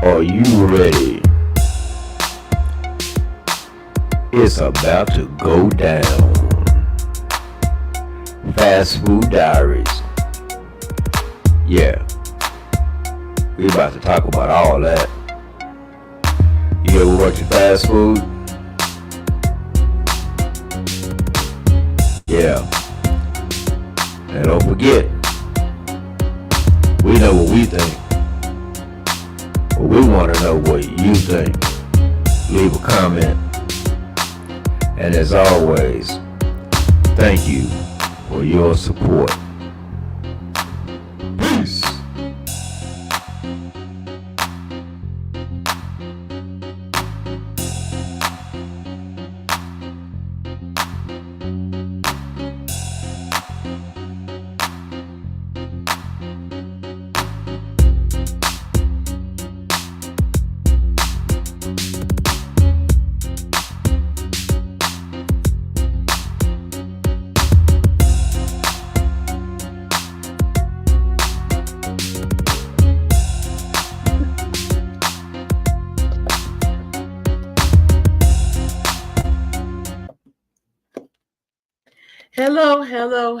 Are you ready? It's about to go down. Fast Food Diaries. Yeah, we about to talk about all that. You ever worked at fast food? Yeah. And don't forget, we know what we think. But we want to know what you think. Leave a comment. And as always, thank you for your support. Peace.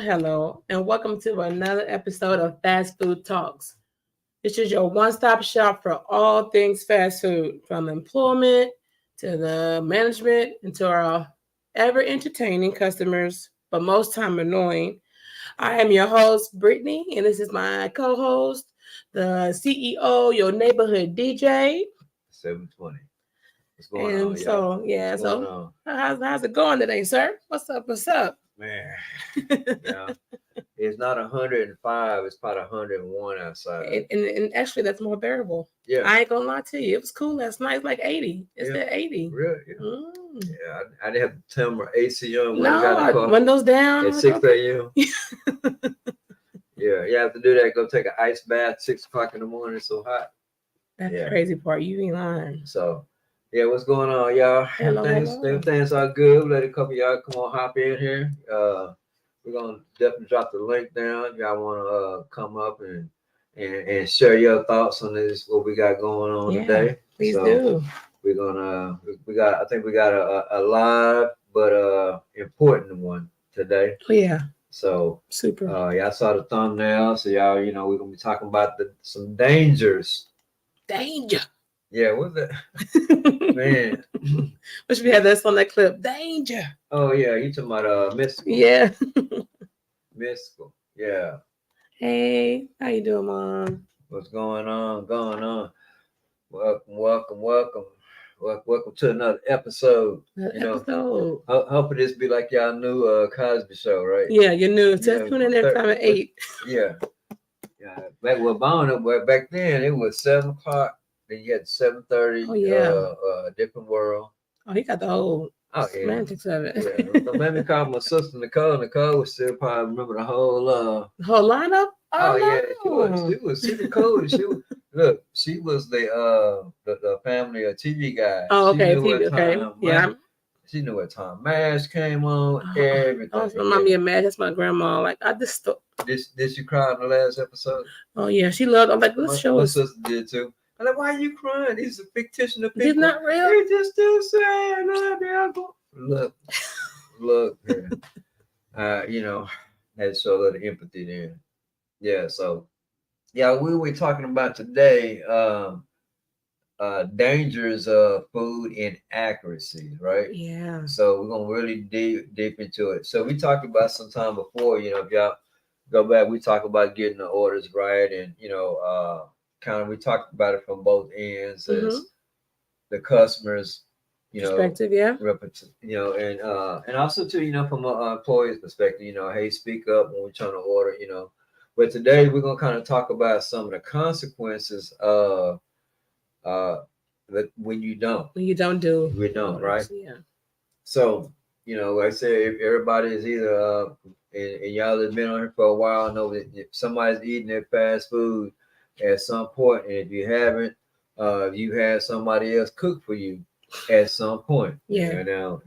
Hello, and welcome to another episode of Fast Food Talks. This is your one-stop shop for all things fast food, from employment to the management and to our ever-entertaining customers, but most time annoying. I am your host, Brittany, and this is my co-host, the CEO, your neighborhood DJ. 720. What's going on, So, y'all? how's it going today, sir? What's up? Man, yeah. It's not 105, it's probably 101 outside. And actually, that's more bearable. Yeah. I ain't gonna lie to you. It was cool last night. It's like 80. It's at 80. Really? Yeah. Yeah, I didn't have to tell my AC on when No, I got the car. windows down. At 6 a.m. Yeah, you have to do that. Go take an ice bath 6 o'clock in the morning. It's so hot. That's the crazy part. You ain't lying. So, yeah, what's going on, y'all? Everything's all good. Let a couple of y'all come on, hop in here. We're gonna definitely drop the link down. Y'all want to come up and share your thoughts on this, what we got going on today. Please do. We're gonna I think we got a live but important one today. Oh yeah. So super. Y'all saw the thumbnail, so y'all we're gonna be talking about some dangers. Danger. Yeah, what's that? Man. Wish we had this on that clip. Danger. Oh yeah, you talking about mystical. Yeah. Mystical. Yeah. Hey, how you doing, Mom? What's going on? Welcome to another episode. Hopefully this be like y'all new Cosby show, right? Yeah, you're new. Just tune in every time at 8. Yeah. Back then it was 7 o'clock. Then you had 7:30. Oh yeah. Different world. Oh, he got the whole semantics of it. Yeah. Don't let me call my sister Nicole. Nicole would still probably remember the whole lineup. Oh yeah, she was super cool. She was the family TV guy. Oh, okay. Yeah. She knew what time MASH came on. Everything. Oh, remind me of MASH. That's my grandma. Like I just. Did she cry in the last episode? Oh yeah, she loved. I'm like, this show. My sister did too. I'm like, why are you crying? These are fictional people. It's not real. It's just too sad. Look. Had to show a little empathy there. Yeah. So, yeah, we were talking about today dangers of food inaccuracy, right? Yeah. So we're gonna really deep into it. So we talked about some time before. If y'all go back, we talked about getting the orders right, and kind of we talked about it from both ends as the customers, perspective, yeah. And also too, from an employee's perspective, hey, speak up when we're trying to order, But today we're gonna kind of talk about some of the consequences of when you don't. When you don't do. We don't, right? Yeah. So, like I said, if everybody is either and y'all have been on here for a while, know that if somebody's eating their fast food at some point, and if you haven't, you had somebody else cook for you at some point. Yeah. Now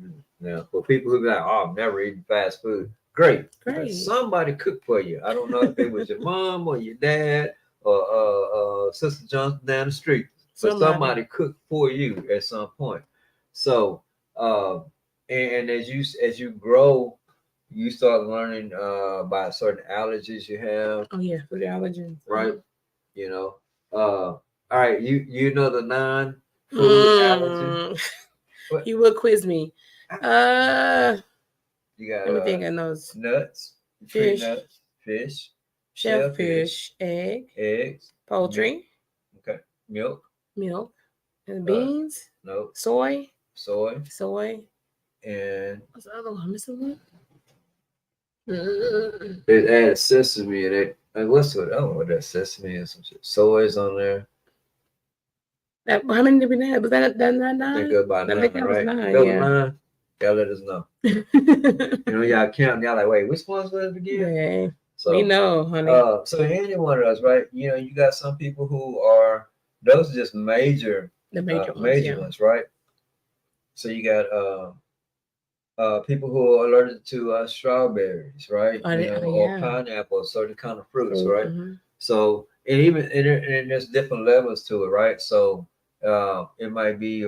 for people who be like, oh, I'm never eating fast food. Great. Somebody cooked for you. I don't know if it was your mom or your dad or Sister Johnson down the street. but somebody cooked for you at some point. So, and as you grow, you start learning about certain allergies you have. Oh yeah, food allergens. Right. You know. All right. You know the non-food allergy. What? You will quiz me. You got Let me think. I know nuts, tree fish, nuts, fish, shellfish, eggs, poultry, okay, milk, milk, and beans. No, soy, soy, and what's the other one? I'm missing one. it added sesame in it. Like what's what? I don't know what that sesame is. Some shit. Soy is on there. How many did we have? Was that nine? I think about nine, think that right? was nine. That Yeah. was nine. Y'all let us know. Y'all count. Y'all like, wait, which ones was it again? Yeah. So we know, honey. So any one of us, right? You got some people who are those are just major, the major ones, right? So you got people who are allergic to strawberries, right? Or pineapple, certain kind of fruits, right? Mm-hmm. So and there's different levels to it, right? So it might be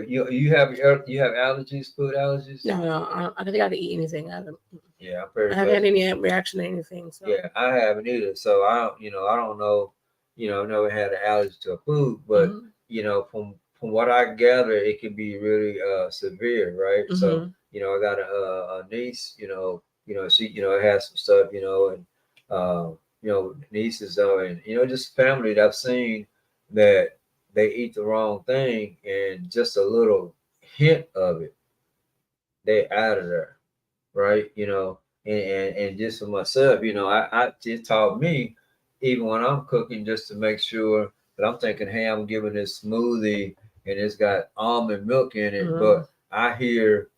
you have allergies, food allergies. No, I don't think I can eat anything. Yeah, I'm pretty. I haven't had any reaction to anything. So. Yeah, I haven't either. So I don't know. I've never had an allergy to a food, but from what I gather, it can be really severe, right? Mm-hmm. So I got a niece. She has some stuff. And nieces and just family that I've seen that they eat the wrong thing, and just a little hint of it, they out of there, right? And just for myself, I just taught me, even when I'm cooking, just to make sure that I'm thinking, hey, I'm giving this smoothie and it's got almond milk in it, but I hear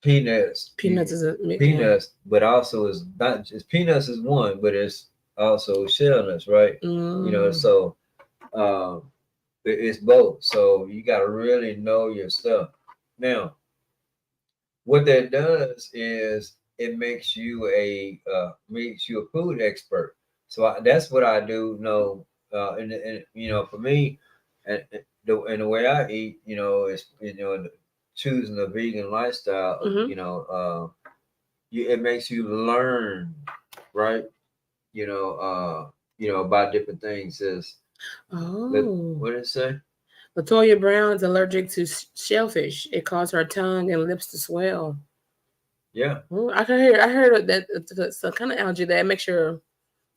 peanuts. Peanuts is peanuts, but also is not just peanuts is one, but it's also shell nuts, right? So it's both. So you got to really know your stuff. Now, what that does is it makes you a food expert. So that's what I do know. And for me, and the way I eat, is choosing the vegan lifestyle. Mm-hmm. It makes you learn, right? About different things. What did it say? Latoya Brown's allergic to shellfish. It caused her tongue and lips to swell. Yeah. I heard that it's a kind of allergy that makes your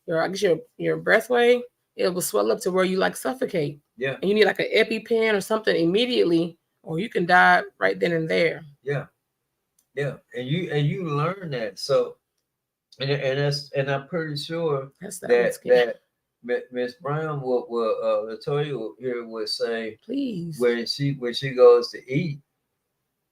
breathway, it will swell up to where you like suffocate. Yeah. And you need like an EpiPen or something immediately, or you can die right then and there. Yeah. Yeah. And you learn that. So and I'm pretty sure that Miss Brown will Latoya here would say, please, when she goes to eat,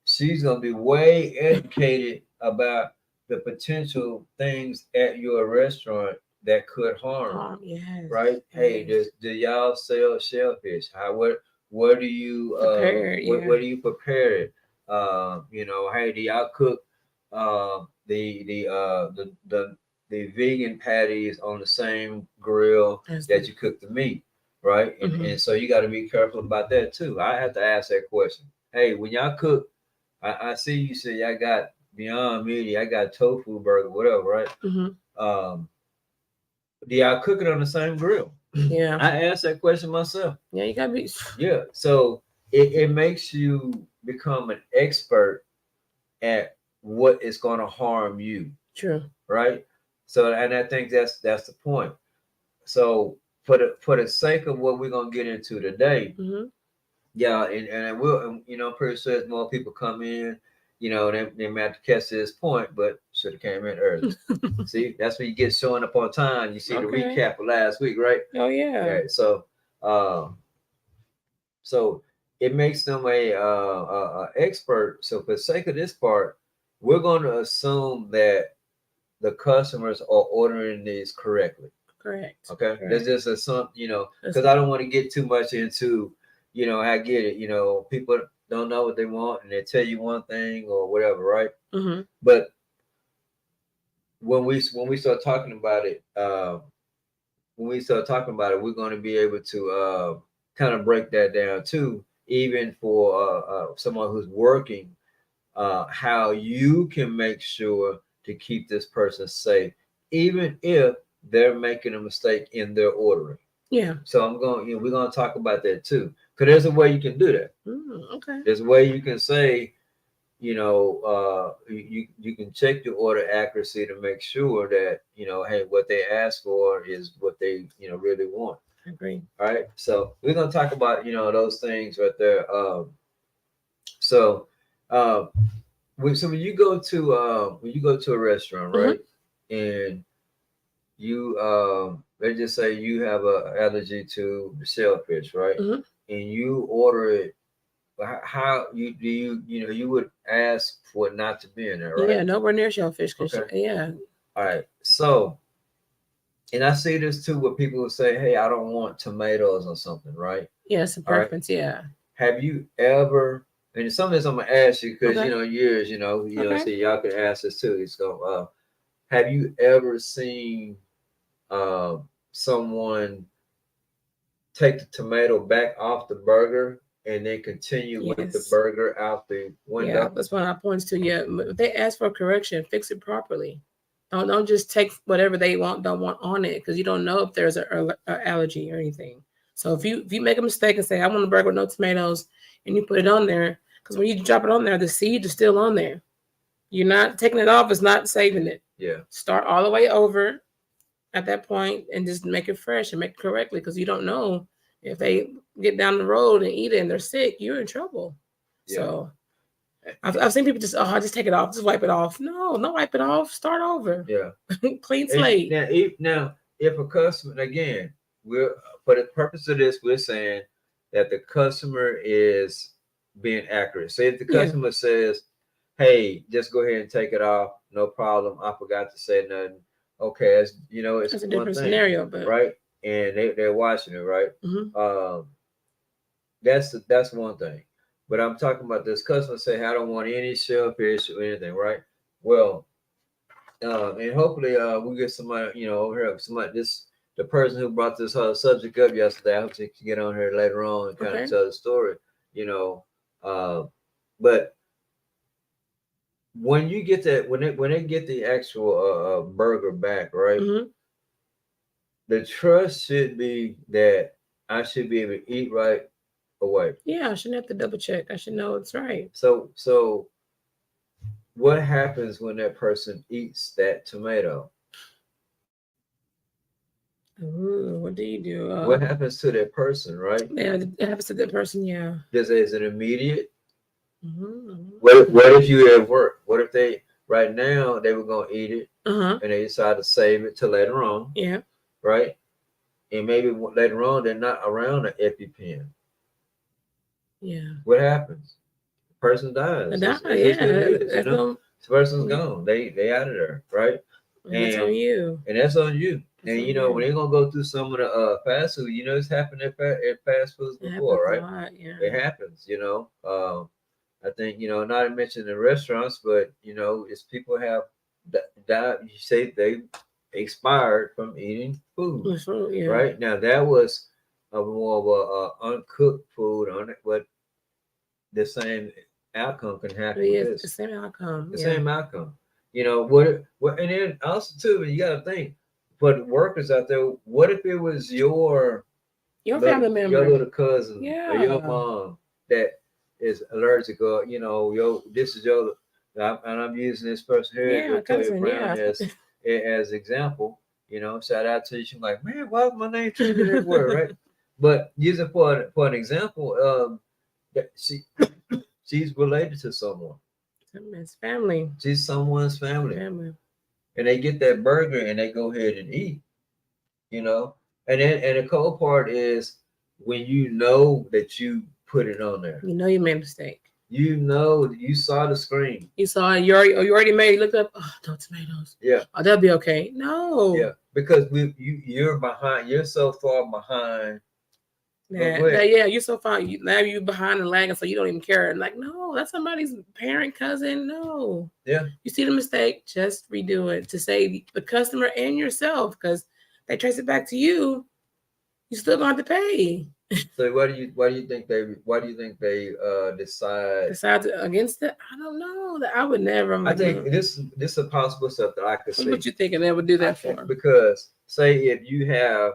she's gonna be way educated about the potential things at your restaurant that could harm. Yes. Right? Yes. Hey, do y'all sell shellfish? Where do you where do you prepare it? Hey, do y'all cook the vegan patties on the same grill that you cook the meat, right? And so you got to be careful about that too. I have to ask that question. Hey, when y'all cook, I see you say I got Beyond Meat, I got tofu burger, whatever, right? Mm-hmm. Do y'all cook it on the same grill? Yeah, I asked that question myself. Yeah, you gotta be. Yeah, so it makes you become an expert at what is going to harm you. True. Right. So, and I think that's the point. So, for the sake of what we're gonna get into today, yeah, and we'll, I'm pretty sure as more people come in, they might have to catch this point, but should have came in early. See, that's when you get showing up on time. You see the recap of last week, right? Oh yeah. Right. So, so it makes them a expert. So, for the sake of this part, we're going to assume that the customers are ordering these correctly. Correct. Okay. That's just assume, because I don't want to get too much into, I get it. People don't know what they want and they tell you one thing or whatever, right? Mm-hmm. But when we start talking about it, we're going to be able to kind of break that down too, even for someone who's working, how you can make sure to keep this person safe, even if they're making a mistake in their ordering. Yeah. So we're going to talk about that too, because there's a way you can do that. Okay. There's a way you can say, you can check your order accuracy to make sure that, hey, what they ask for is what they, really want. I agree. All right. So we're going to talk about, those things right there. So, when you go to a restaurant, right, and you let's just say you have an allergy to shellfish, right, and you order it, how you would ask for it not to be in there, right? Yeah, nowhere near shellfish. Okay. Yeah. All right. So, and I see this too, where people will say, "Hey, I don't want tomatoes or something," right? Yeah, it's a preference. Right. Yeah. Have you ever? And some of this I'm gonna ask you because Okay. Years, so y'all can ask this too. So, have you ever seen someone take the tomato back off the burger and then continue with the burger out the window? Yeah, that's one I points to. Yeah, if they ask for a correction, fix it properly. Don't just take whatever they don't want on it, because you don't know if there's a allergy or anything. So if you make a mistake and say I want a burger with no tomatoes, and you put it on there, because when you drop it on there, the seed is still on there. You're not taking it off. It's not saving it. Yeah. Start all the way over at that point and just make it fresh and make it correctly, because you don't know if they get down the road and eat it and they're sick, you're in trouble. Yeah. So I've seen people just just take it off, just wipe it off. No, wipe it off. Start over. Yeah. Clean slate. Now, if a customer, again, we're for the purpose of this, we're saying that the customer is being accurate. Say if the customer says, "Hey, just go ahead and take it off, no problem. I forgot to say nothing." Okay, it's a different scenario, but right, and they're watching it, right? Mm-hmm. That's one thing. But I'm talking about this customer say, "I don't want any shellfish or anything," right? Well, and hopefully we get somebody, over here, the person who brought this subject up yesterday. I hope she can get on here later on and kind of tell the story, but when you get that, when they get the actual burger back, right? Mm-hmm. The trust should be that I should be able to eat right away. Yeah, I shouldn't have to double check. I should know it's right. So what happens when that person eats that tomato? Ooh, what do you do? What happens to that person, right? Yeah, it happens to that person, yeah. Is it immediate? Mm-hmm. What if you at work? What if they right now they were gonna eat it and they decide to save it till later on? Yeah. Right? And maybe later on they're not around an EpiPen. Yeah. What happens? The person dies. The person's gone. They out of there, right? And that's on you. And that's on you. When they're gonna go through some of the fast food, it's happened at fast foods before, right? Lot, yeah. It happens, I think not to mention the restaurants, but it's people have died. You say they expired from eating food, yeah. Right now that was more of a uncooked food on it, but the same outcome can happen. The same outcome. Same outcome. What, and then also too, you got to think for the workers out there. What if it was your family member, your little cousin, or your mom that is allergic, or this is your, and I'm using this person here, Victoria Brown, as example. Shout out to you. She's like, man, why is my name changing everywhere, right? But using for an example, that she's related to someone. It's family. She's someone's family. And they get that burger and they go ahead and eat. And the cold part is when you know that you put it on there. You made a mistake. You saw the screen. You saw it. You already made it. Looked up. Oh, no tomatoes. Yeah. Oh, that'll be okay. No. Yeah, because you're behind. You're so far behind. You're so far. Now you're behind and lagging, so you don't even care. Like, no, that's somebody's parent, cousin. No. Yeah. You see the mistake, just redo it to save the customer and yourself, because they trace it back to you. You still going to have to pay. So why do you think they decide? Decide against it? I don't know. That I would never. I'm I like, think this is a possible stuff that I could see. what you thinking they would do that for? Because say if you have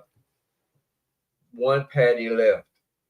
one patty left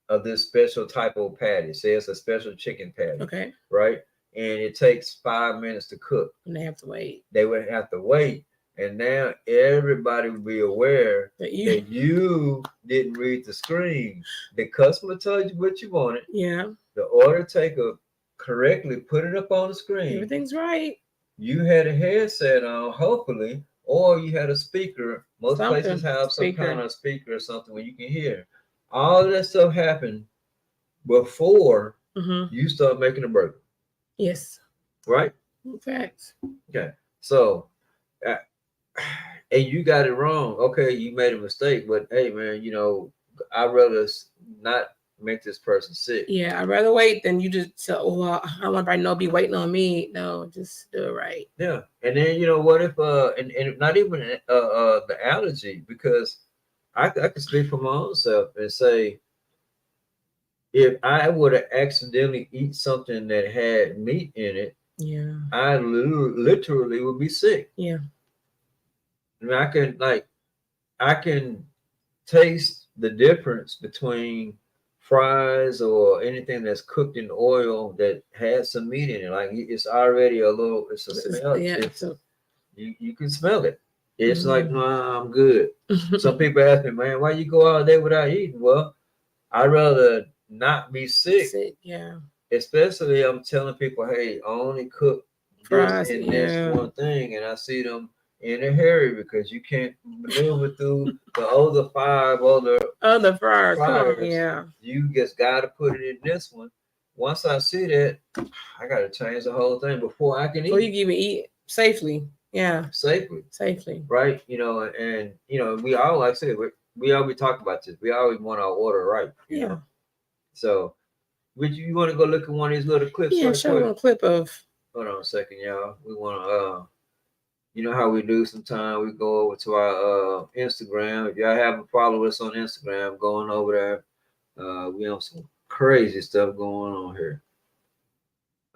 of this special type of patty, say it's a special chicken patty, Okay. right? And it takes 5 minutes to cook. And they have to wait. They would have to wait. And now everybody would be aware that you didn't read the screen. The customer told you what you wanted. Yeah. The order taker correctly put it up on the screen. Everything's right. You had a headset on, hopefully, or you had a speaker. Most places have some kind of speaker or something where you can hear. All of that stuff happened before you start making a burger. Yes. Right? Facts. Okay. So, and you got it wrong. Okay, you made a mistake, but hey, man, I'd rather not make this person sick. Yeah, I'd rather wait than you just say, oh, I don't want everybody to be waiting on me. No, just do it right. Yeah. And then, what if, and not even the allergy, because I could speak for my own self and say, if I would have accidentally eat something that had meat in it, yeah, I literally would be sick. Yeah. I mean, I can taste the difference between fries or anything that's cooked in oil that has some meat in it. Like it's already it's a smell. Yeah, you can smell it. It's like, nah, I'm good. Some people ask me, man, why you go all day without eating? Well, I'd rather not be sick. Yeah. Especially I'm telling people, hey, I only cook fries in this one thing, and I see them in a hurry because you can't maneuver through the other 5 other fryers. Yeah. You just got to put it in this one. Once I see that, I got to change the whole thing before I can eat. Before you can even eat safely. Yeah. Safely. Right. And we all, like I said, we always talk about this. We always want our order right. You know? So, would you want to go look at one of these little clips? Yeah, show them a clip of. Hold on a second, y'all. We want to you know how we do sometimes, we go over to our Instagram. If y'all haven't followed us on Instagram, going over there, we have some crazy stuff going on here.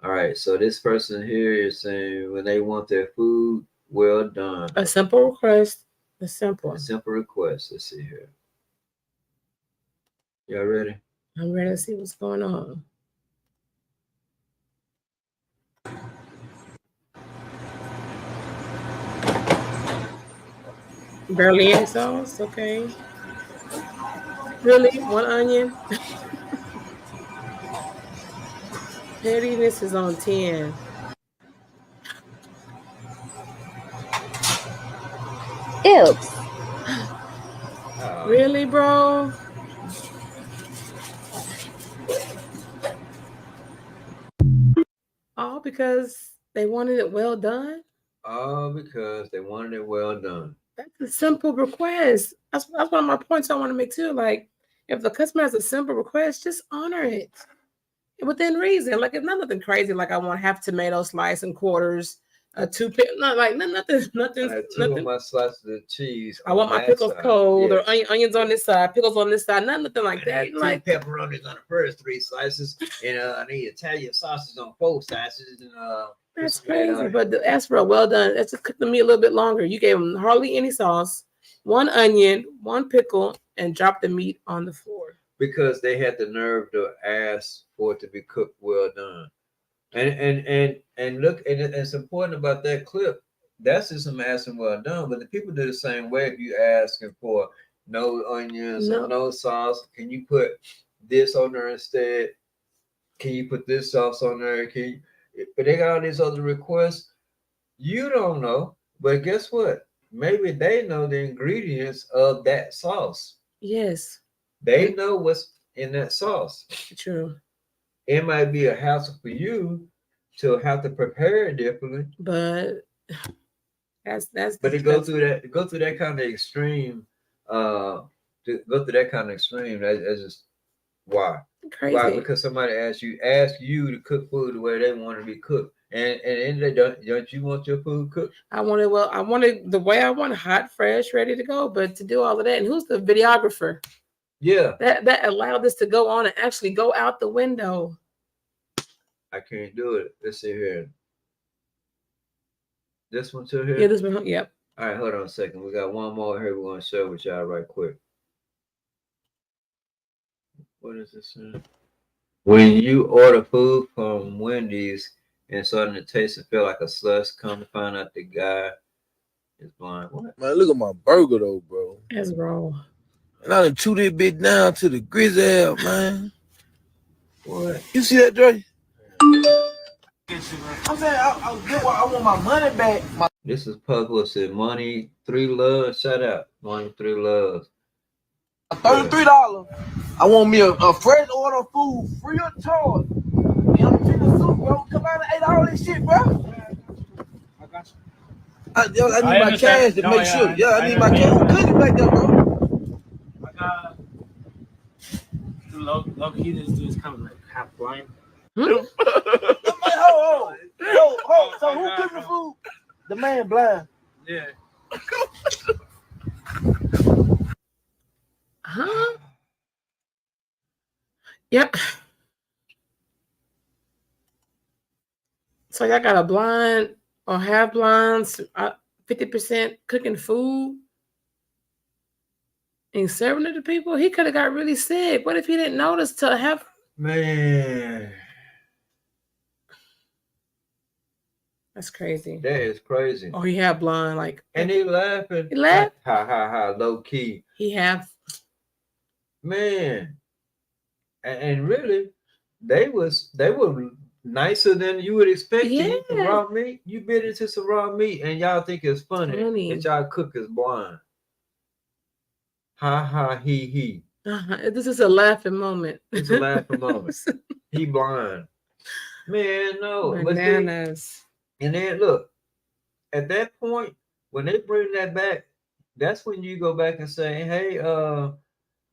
All right, so this person here is saying when they want their food well done. A simple request. A simple request. Let's see here. Y'all ready? I'm ready to see what's going on. Barely any sauce, okay. Really? 1 onion? Pettiness is on 10. Oops. Really, bro? All because they wanted it well done? All because they wanted it well done. That's a simple request. That's one of my points I want to make too. Like, if the customer has a simple request, just honor it within reason. Like, it's not nothing crazy. Like, I want half tomato slice and quarters, nothing. Two of my slices of cheese. I want my pickles cold, or onions on this side, pickles on this side, nothing like that. I need 2 pepperonis on the first 3 slices, and I need Italian sausage on 4 slices, and that's crazy. But ask for a well done. Let's just cook the meat a little bit longer. You gave them hardly any sauce, 1 onion, 1 pickle, and drop the meat on the floor. Because they had the nerve to ask for it to be cooked well done. And look, and it's important about that clip. That's just them asking well done. But the people do the same way. If you asking for no onions or no sauce, can you put this on there instead? Can you put this sauce on there? But they got all these other requests. You don't know, but guess what? Maybe they know the ingredients of that sauce. Yes. They know what's in that sauce. True. It might be a hassle for you to have to prepare it differently. But that's but to go through that kind of extreme, that's just why. Crazy. Why? Because somebody asked you to cook food the way they want to be cooked. And don't you want your food cooked? I wanted the way I want, hot, fresh, ready to go. But to do all of that, and who's the videographer? Yeah. That allowed this to go on and actually go out the window. I can't do it. Let's see here. This one too here? Yeah, this one. Yep. All right, hold on a second. We got one more here we're going to share with y'all right quick. What is this? When you order food from Wendy's and starting to taste and feel like a slush, come to find out the guy is blind. What? Man, look at my burger though, bro. That's raw. And I done chewed that bitch down to the grizzle, man. What? You see that, Dre? I'm saying I want my money back. This is Puzzle said money, 3 loves. Shout out. Money, 3 loves. $33. I want me a fresh order of food, free of charge. And I'm chicken soup, bro. Come out and eat all this shit, bro. I got you. I need my cash to make sure. Yeah, I need my cash. Who cooking back there, bro? I got low key. This dude's kind of like half blind. Hold. So who cooking the food? The man blind. Yeah. Huh? Yep. So y'all got a blind or half blinds, 50% cooking food and serving it to people. He could have got really sick. What if he didn't notice to have? Man, That's crazy. that is crazy. Oh, he had blind, like, And he laughing. He laughed? Ha ha ha, low key. he have. Man. And really, they were nicer than you would expect to eat some Yeah. raw meat. You bit into some raw meat and y'all think it's funny Funny. that y'all cook is blind. Ha ha he. This is a laughing moment. It's a laughing moment. He blind. Man, no. But then, Bananas. and then look, at that point, when they bring that back, that's when you go back and say, hey,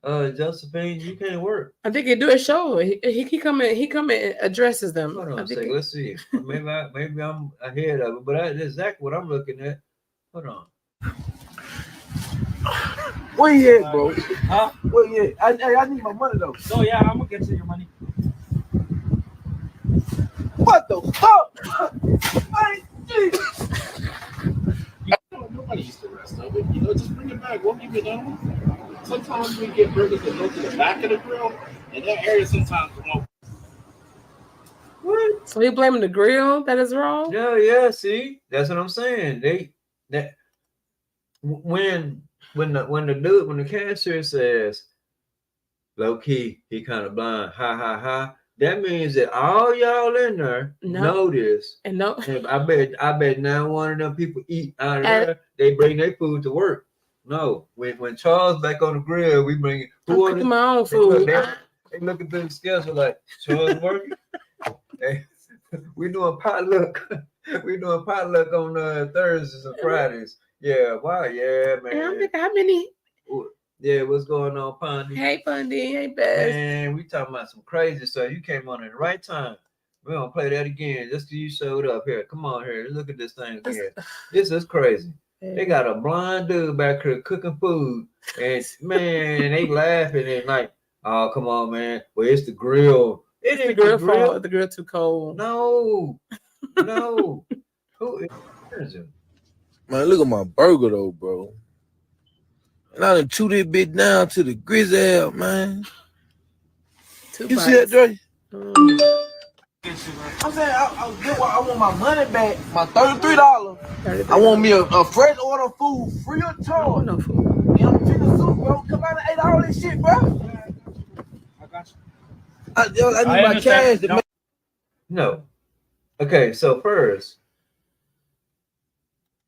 Josephine, you can't work. I think he do a show. He come and addresses them. Hold on I a think second. Let's see. Maybe I'm ahead of it, but that's exactly what I'm looking at. Hold on. Where you at, bro? Huh? Where you at? I need my money though. So yeah, I'm gonna get you your money. What the fuck? Nobody used the rest of it. Just bring it back. We'll give you another one. Sometimes we get burgers that go to the back of the grill, and that area sometimes won't. What? so. He blaming the grill that is wrong. Yeah. See, that's what I'm saying. When the cashier says, low key, he kind of blind. Ha ha ha. That means that all y'all in there know this. And no, And I bet now one of them people eat out of there. They bring their food to work. No, when Charles back on the grill, we bring it. I'm cooking my own food. They looking through the schedule like Charles working. Hey, we doing potluck. We doing potluck on Thursdays and Fridays. Yeah, wow, yeah, And I'm man. thinking, how many? Yeah, what's going on, Pondy? Hey, Bundy. Hey, Bess. Man, we talking about some crazy stuff. You came on at the right time. We're gonna play that again just 'cause you showed up here. Come on here. Look at this thing again. This is crazy. They got a blind dude back here cooking food. And man, they laughing and like, oh, come on, man. Well, it's the grill. It It's the ain't grill the grill. fault. The grill too cold. No. Who is it? Man, look at my burger though, bro. And I done chewed that bitch down to the grizzle, man. You see that, Dre? I'm saying I want my money back, my $33. I want me a fresh order of food, free of charge. No food. And I'm chicken soup, bro. Come out and eat all this shit, bro. I got you. I need my cash to make. No. Okay, so first,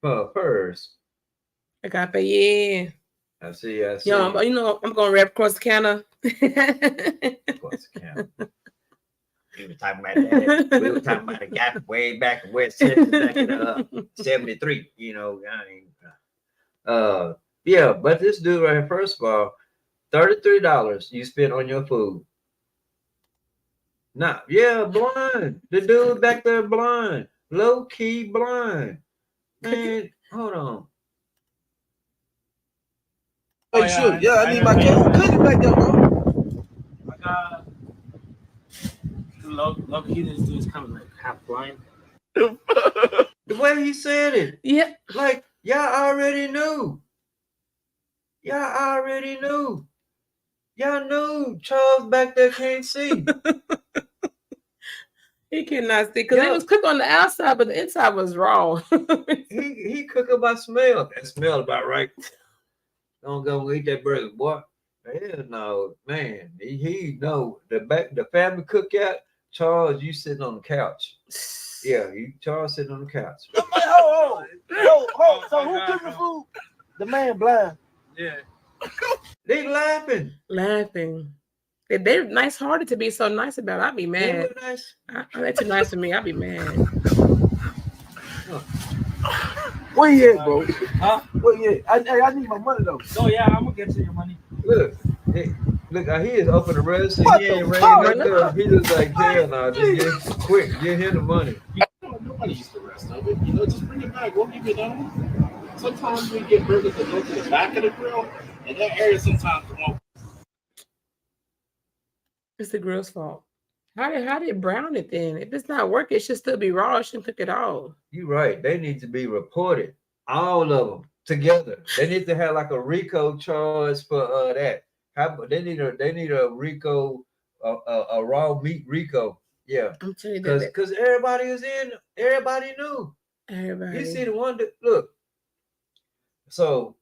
I got to yeah. I see. Yo, you know, I'm going to rap across the counter. Across the counter. We were talking about that. We were talking about a guy way back in West Texas back in 73. You know, yeah, but this dude right here, first of all, $33 you spent on your food. Nah, yeah, blind. The dude back there blind. Low key blind. Man, hold on. Hey, sure. Yeah, I need my cat. Cook it back there, bro. I got low key. This dude's kind of like half blind. The way he said it, Yeah. like y'all already knew. Y'all already knew. Y'all knew Charles back there can't see. He cannot see because Yeah. it was cooked on the outside, but the inside was raw. He cooking by smell. That smell about right. Don't go eat that burger, boy. Hell no, man. He know the family cookout. Charles, you sitting on the couch. Yeah, Charles sitting on the couch. I'm like, hold. So who cooking food? The man blind. Yeah. They laughing. Laughing. They're nice hearted to be so nice about it. I'd be They mad. look nice. They're too nice for me. I'd be mad. Where you at, bro? Huh? Where you at? I need my money though. Oh yeah, I'm gonna get you your money. Look, he is open the register. What He the ain't ringing fuck? up there. He just like, hell no, just get quick, get him the money. Nobody eats the rest of it. You know, just bring it back. We'll give you another one. Sometimes we get burgers that go to the back of the grill, and that area sometimes won't. It's the grill's fault. How did brown it then? If it's not working, it should still be raw. It shouldn't cook at all. You're right. They need to be reported, all of them together. They need to have like a RICO charge for that. They need a RICO, a raw meat RICO. Yeah, I'm telling you that. because everybody was in. Everybody knew. Everybody. You see the one that look. So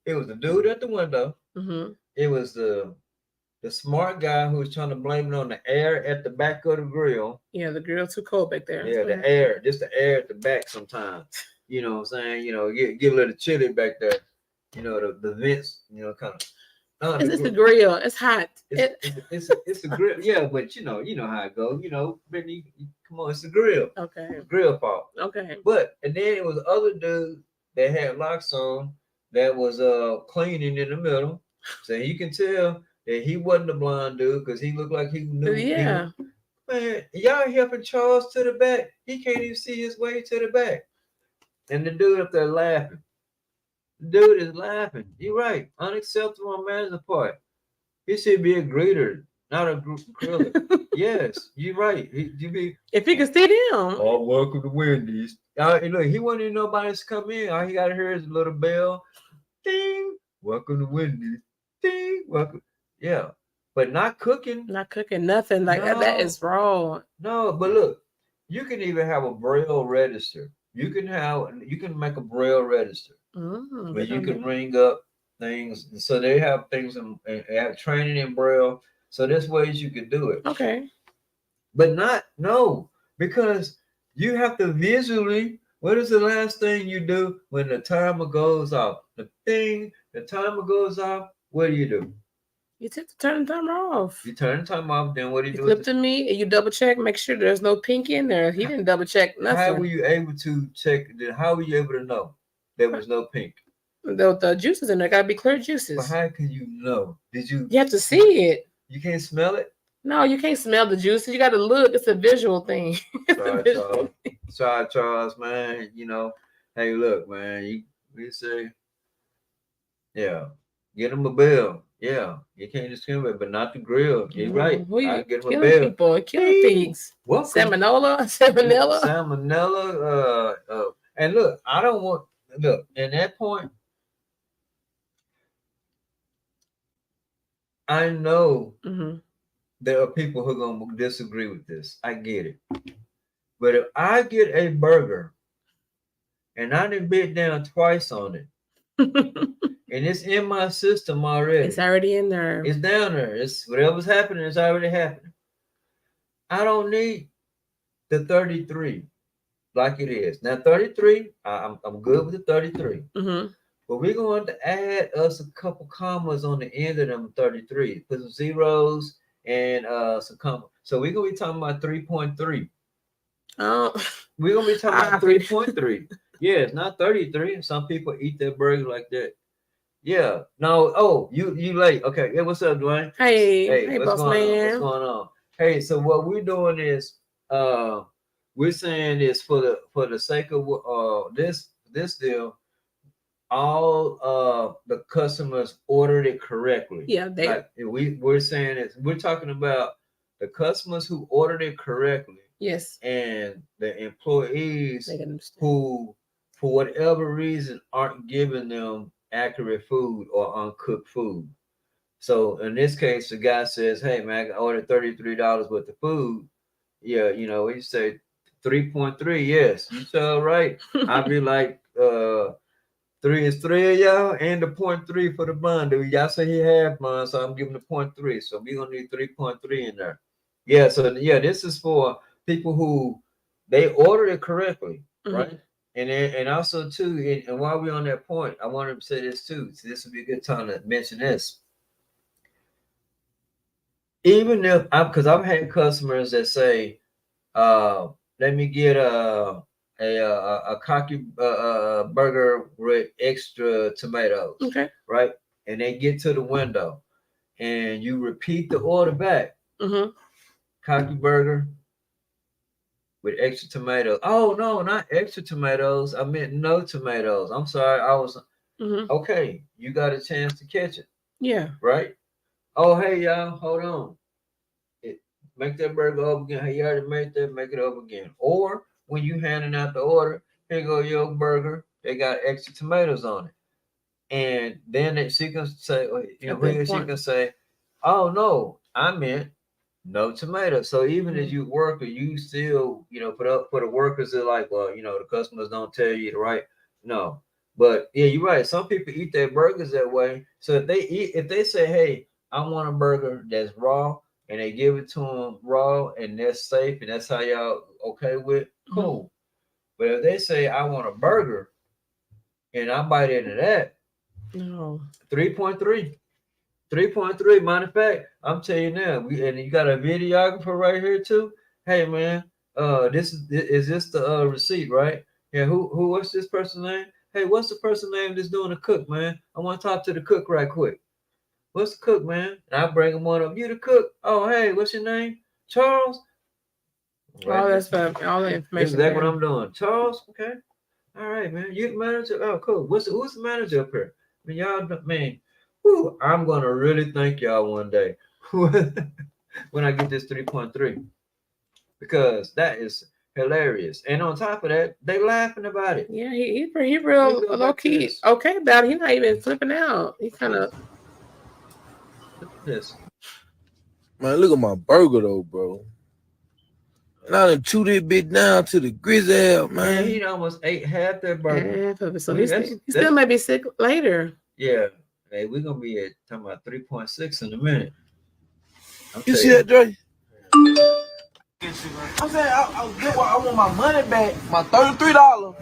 it was the dude at the window. Mm-hmm. It was the smart guy who was trying to blame it on the air at the back of the grill. Yeah, the grill's too cold back there. Yeah, the air, just the air at the back sometimes. You know what I'm saying? You know, get a little chilly back there. You know, the vents, you know, kind of. It's the grill. It's hot. It's a grill. Yeah, but you know how it goes. You know, Brittany, come on, it's the grill. Okay. It's grill fault. Okay. But and then it was other dude that had locks on that was cleaning in the middle. So you can tell that he wasn't a blind dude because he looked like he knew. Yeah. Man, y'all helping Charles to the back. He can't even see his way to the back. And the dude up there laughing. The dude is laughing. You're right. Unacceptable on man's part. He should be a greeter, not a griller. Yes, you're right. If he can see them. Oh, welcome to Wendy's. Look, he wanted nobody to come in. All he got to hear is a little bell. Ding. Welcome to Wendy's. Ding. Welcome. Yeah. But not cooking. Not cooking nothing. Like that is raw. No, but look, you can even have a braille register. You can make a braille register. Where you can ring up things. So they have things and they have training in braille. So there's ways you could do it. Okay. But because you have to visually. What is the last thing you do when the timer goes off? The timer goes off. What do? You turn the timer off. You turn the timer off. Then what do you do? Flip to me and you double check. Make sure there's no pink in there. He didn't double check nothing. How were you able to check? How were you able to know there was no pink? The juices in there gotta be clear juices. But how can you know? You have to see it. You can't smell it? No, you can't smell the juices. You got to look. It's a visual thing. Sorry, Charles, man. You know, hey, look, man. You say, yeah, get him a bill. Yeah, you can't discriminate, but not the grill. You're right. I get him a bill. People, killing pigs. Salmonella. And look, I don't want. Look, at that point, I know there are people who are going to disagree with this. I get it. But if I get a burger and I didn't bid down twice on it, and it's in my system already. It's already in there. It's down there. It's whatever's happening, it's already happening. I don't need the 33 like it is. Now, 33, I'm good with the 33. But we're going to add us a couple commas on the end of them 33. Put some zeros and some commas. So we're going to be talking about 3.3. Oh. We're going to be talking about 3.3. Yeah, it's not 33. Some people eat their burger like that. Yeah. No. Oh, you late. Okay. Hey, what's up, Dwayne? Hey, what's boss man. What's going on? Hey, so what we're doing is we're saying is for the sake of this deal, all the customers ordered it correctly. Yeah, they like we're saying it, we're talking about the customers who ordered it correctly yes, and the employees they can understand. who for whatever reason aren't giving them accurate food or uncooked food. So in this case, the guy says, "Hey man, I ordered $33 worth of food." Yeah, we say 3.3. Yes, you so right. I'd be like, three is three of y'all and the 0.3 for the bundle. Y'all say he had mine, so I'm giving the 0.3. So we're gonna need 3.3 in there. Yeah, so yeah, this is for people who they ordered it correctly, right? And also too, and while we're on that point, I wanted to say this too. So this would be a good time to mention this. Even if because I've had customers that say, let me get a cocky burger with extra tomatoes. Okay. Right. And they get to the window and you repeat the order back. Cocky burger with extra tomatoes. Oh no, not extra tomatoes. I meant no tomatoes. I'm sorry. I was okay. You got a chance to catch it. Yeah. Right. Oh, hey y'all, hold on. Make that burger up again. Hey, you already made that, make it up again. Or when you handing out the order, here go your burger. They got extra tomatoes on it. And then she can say, she can say, oh no, I meant no tomatoes. So even as you worker, you still, put up for the workers are like, well, the customers don't tell you the right. No. But yeah, you're right. Some people eat their burgers that way. So if they say, hey, I want a burger that's raw, and they give it to them raw and that's safe and that's how y'all okay with, cool. But if they say I want a burger and I bite into that, no, 3.3. 3.3. Matter of fact, I'm telling you now, and you got a videographer right here too. Hey man, this is this the receipt, right? Yeah, who what's this person's name? Hey, what's the person's name that's doing the cook, man? I want to talk to the cook right quick. What's the cook, man? And I bring him on up. You the cook? Oh, hey, what's your name? Charles. Right. All that's all the information. This is exactly what I'm doing. Charles, okay. All right, man. You the manager? Oh, cool. Who's the manager up here? I mean, y'all, man. Whew, I'm gonna really thank y'all one day when I get this 3.3 because that is hilarious. And on top of that, they laughing about it. Yeah, he real low key okay about it. He's not even flipping out. He kind of this. Man, look at my burger though, bro. And I done chewed that bit down to the grizzle, man. He almost ate half that burger. Half of it. So he still may be sick later. Yeah. Hey, we're gonna be talking about 3.6 in a minute. You see that, Dre? I'm saying I want my money back, my $33.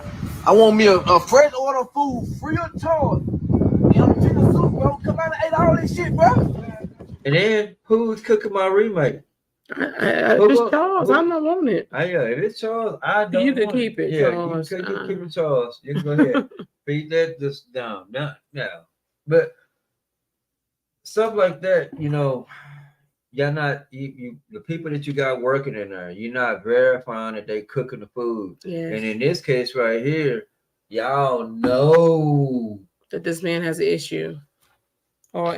I want me a fresh order of food free of charge. And I'm chicken soup, bro. Come out and ate all this shit, bro. And then who's cooking my remake? It's Charles. I'm not wanting it. Yeah, if it's Charles, I don't. You can keep it. Yeah, Charles. you can keep it, Charles. You can go ahead, feed that just down, now. But stuff like that, y'all not you the people that you got working in there. You're not verifying that they cooking the food. Yes. And in this case right here, y'all know that this man has an issue or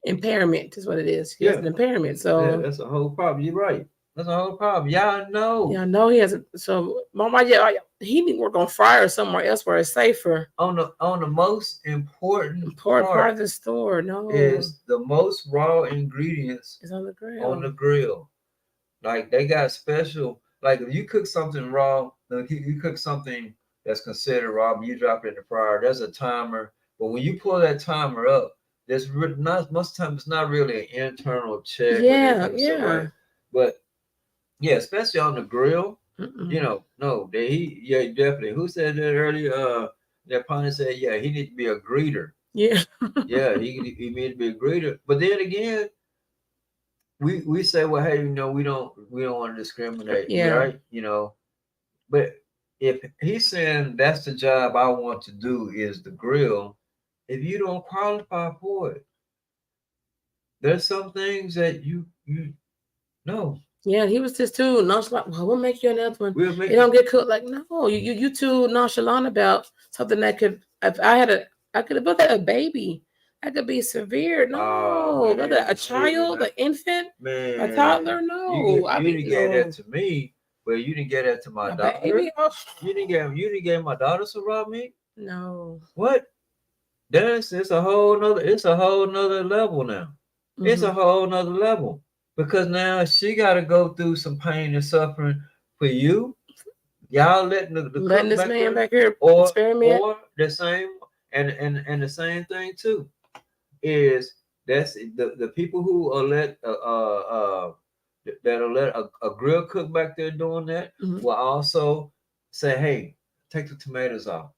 impairment is what it is. He has an impairment. So that's a whole problem. You're right. That's a whole problem. Y'all know. Yeah, I know he has. So, Mama, he need to work on fryer somewhere else where it's safer. On the most important part of the store. No, is the most raw ingredients is on the grill. On the grill, like they got special. Like if you cook something raw, like you cook something that's considered raw, but you drop it in the fryer. There's a timer, but when you pull that timer up, there's not most times it's not really an internal check. Yeah. Right? But yeah, especially on the grill, no, definitely. Who said that earlier? That opponent said, yeah, he needs to be a greeter. Yeah. Yeah, he needs to be a greeter. But then again, we say, well, hey, we don't want to discriminate, right? But if he's saying that's the job I want to do is the grill, if you don't qualify for it, there's some things that you know. Yeah, he was just too nonchalant. Well, we'll make you another one. We'll make It don't get cooked. Like, no, you too nonchalant about something that could. If I could have built a baby. That could be severe. No, man, a child, an infant, a man. toddler. No, You didn't get that to me, but you didn't get that to my daughter. Baby. Oh. You didn't give my daughter some raw meat. No. What? It's a whole nother level now. It's a whole nother level because now she got to go through some pain and suffering for you. Y'all letting this man back here or experiment. Or the same and the same thing too is that's the people who are that'll let a grill cook back there doing that will also say, hey, take the tomatoes off.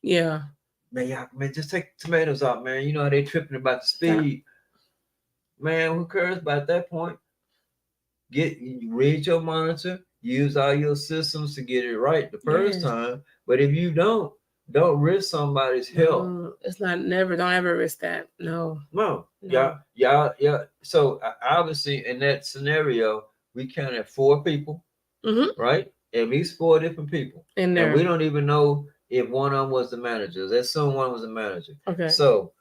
Yeah. Man, just take the tomatoes off, man. You know how they tripping about the speed. Man, who cares about that point? Read your monitor, use all your systems to get it right the first time. But if you don't risk somebody's health. It's not don't ever risk that. No. Yeah. So obviously in that scenario, we counted 4 people, right? At least 4 different people. And we don't even know if one of them was the manager. Let's assume one was the manager. Okay. So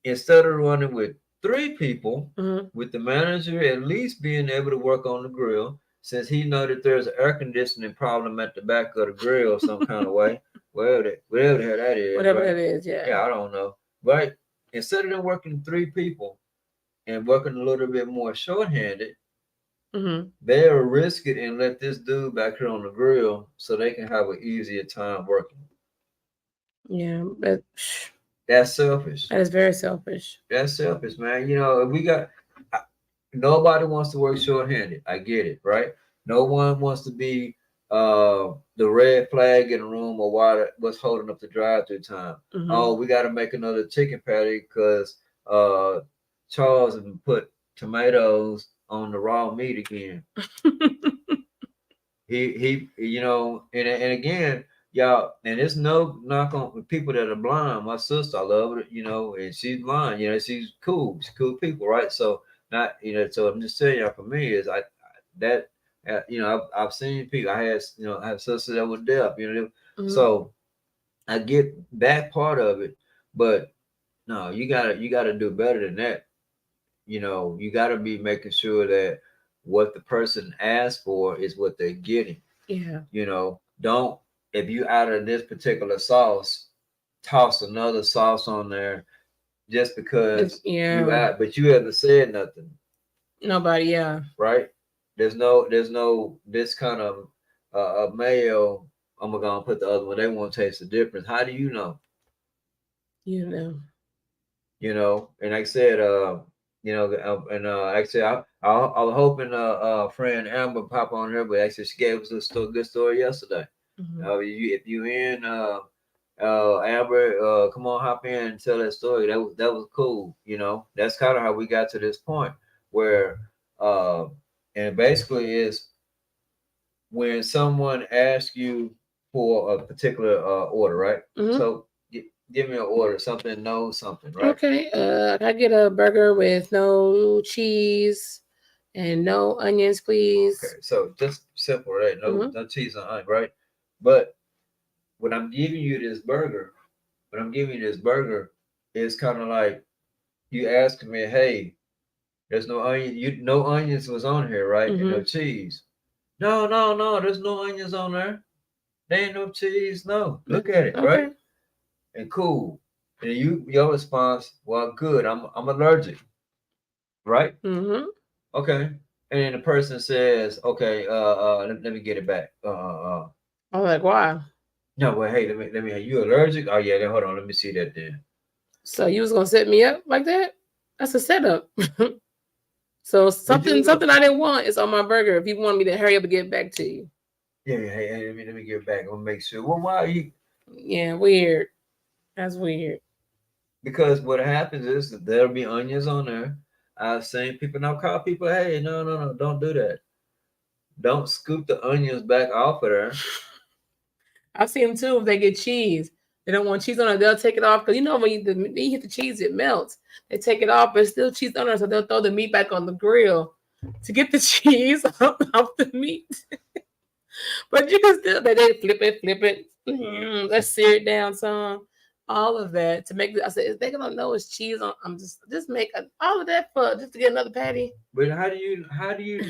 instead of running with 3 people, with the manager at least being able to work on the grill, since he know that there's an air conditioning problem at the back of the grill some kind of way, whatever the hell that is. Whatever that is, yeah. Yeah, I don't know. Right? Instead of them working 3 people and working a little bit more shorthanded, they'll risk it and let this dude back here on the grill so they can have an easier time working. Yeah, but that's selfish. That is very selfish. That's selfish, man. You know, nobody wants to work shorthanded. I get it, right? No one wants to be the red flag in the room or what's holding up the drive-through time. Oh, we got to make another chicken patty because Charles has put tomatoes on the raw meat again. he you know, and again, y'all, and it's no knock on people that are blind. My sister, I love her, you know, and she's blind, you know, she's cool people, right? So not, you know, so I'm just saying, y'all, for me is you know, I've seen people. I have sisters that were deaf, you know, so I get that part of it, but no, you gotta do better than that. You know, you gotta be making sure that what the person asked for is what they're getting. Yeah. You know, don't, if you out of this particular sauce, toss another sauce on there just because but you haven't said nothing. Nobody, yeah. Right? There's no this kind of mayo. I'm gonna put the other one. They won't taste the difference. How do you know? You know. You know, and like I said, you know, and actually, I was hoping friend Amber pop on here, but actually she gave us a good story yesterday. If you in Amber, come on, hop in and tell that story. That was cool. You know, that's kind of how we got to this point where and basically is when someone asks you for a particular order, right? So give me an order, something, right? Okay. I get a burger with no cheese and no onions, please. Okay, so just simple, right? No cheese and onion, right? But when I'm giving you this burger, it's kind of like you asking me, hey, there's no onion. No onions was on here, right? And no cheese. No, there's no onions on there. There ain't no cheese. No, look at it, right? And cool. And your response, well, good. I'm allergic, right? Okay. And then the person says, okay, let me get it back. I'm like, why? No, well, hey, let me. You allergic? Oh yeah, then hold on. Let me see that then. So you was gonna set me up like that? That's a setup. So something I didn't want is on my burger. If you want me to hurry up and get back to you. Yeah. Hey, let me get back. I'm gonna make sure. Well, why are you? Yeah, weird. That's weird. Because what happens is that there'll be onions on there. I've seen people now call people, hey, no, don't do that. Don't scoop the onions back off of there. I've seen them too. If they get cheese, they don't want cheese on it. They'll take it off because you know when you hit the cheese, it melts. They take it off, but it's still cheese on it, so they'll throw the meat back on the grill. to get the cheese off the meat. But you can still they flip it. Let's sear it down some. All of that to make. I said if they don't know it's cheese on. I'm just make all of that for just to get another patty. But how do you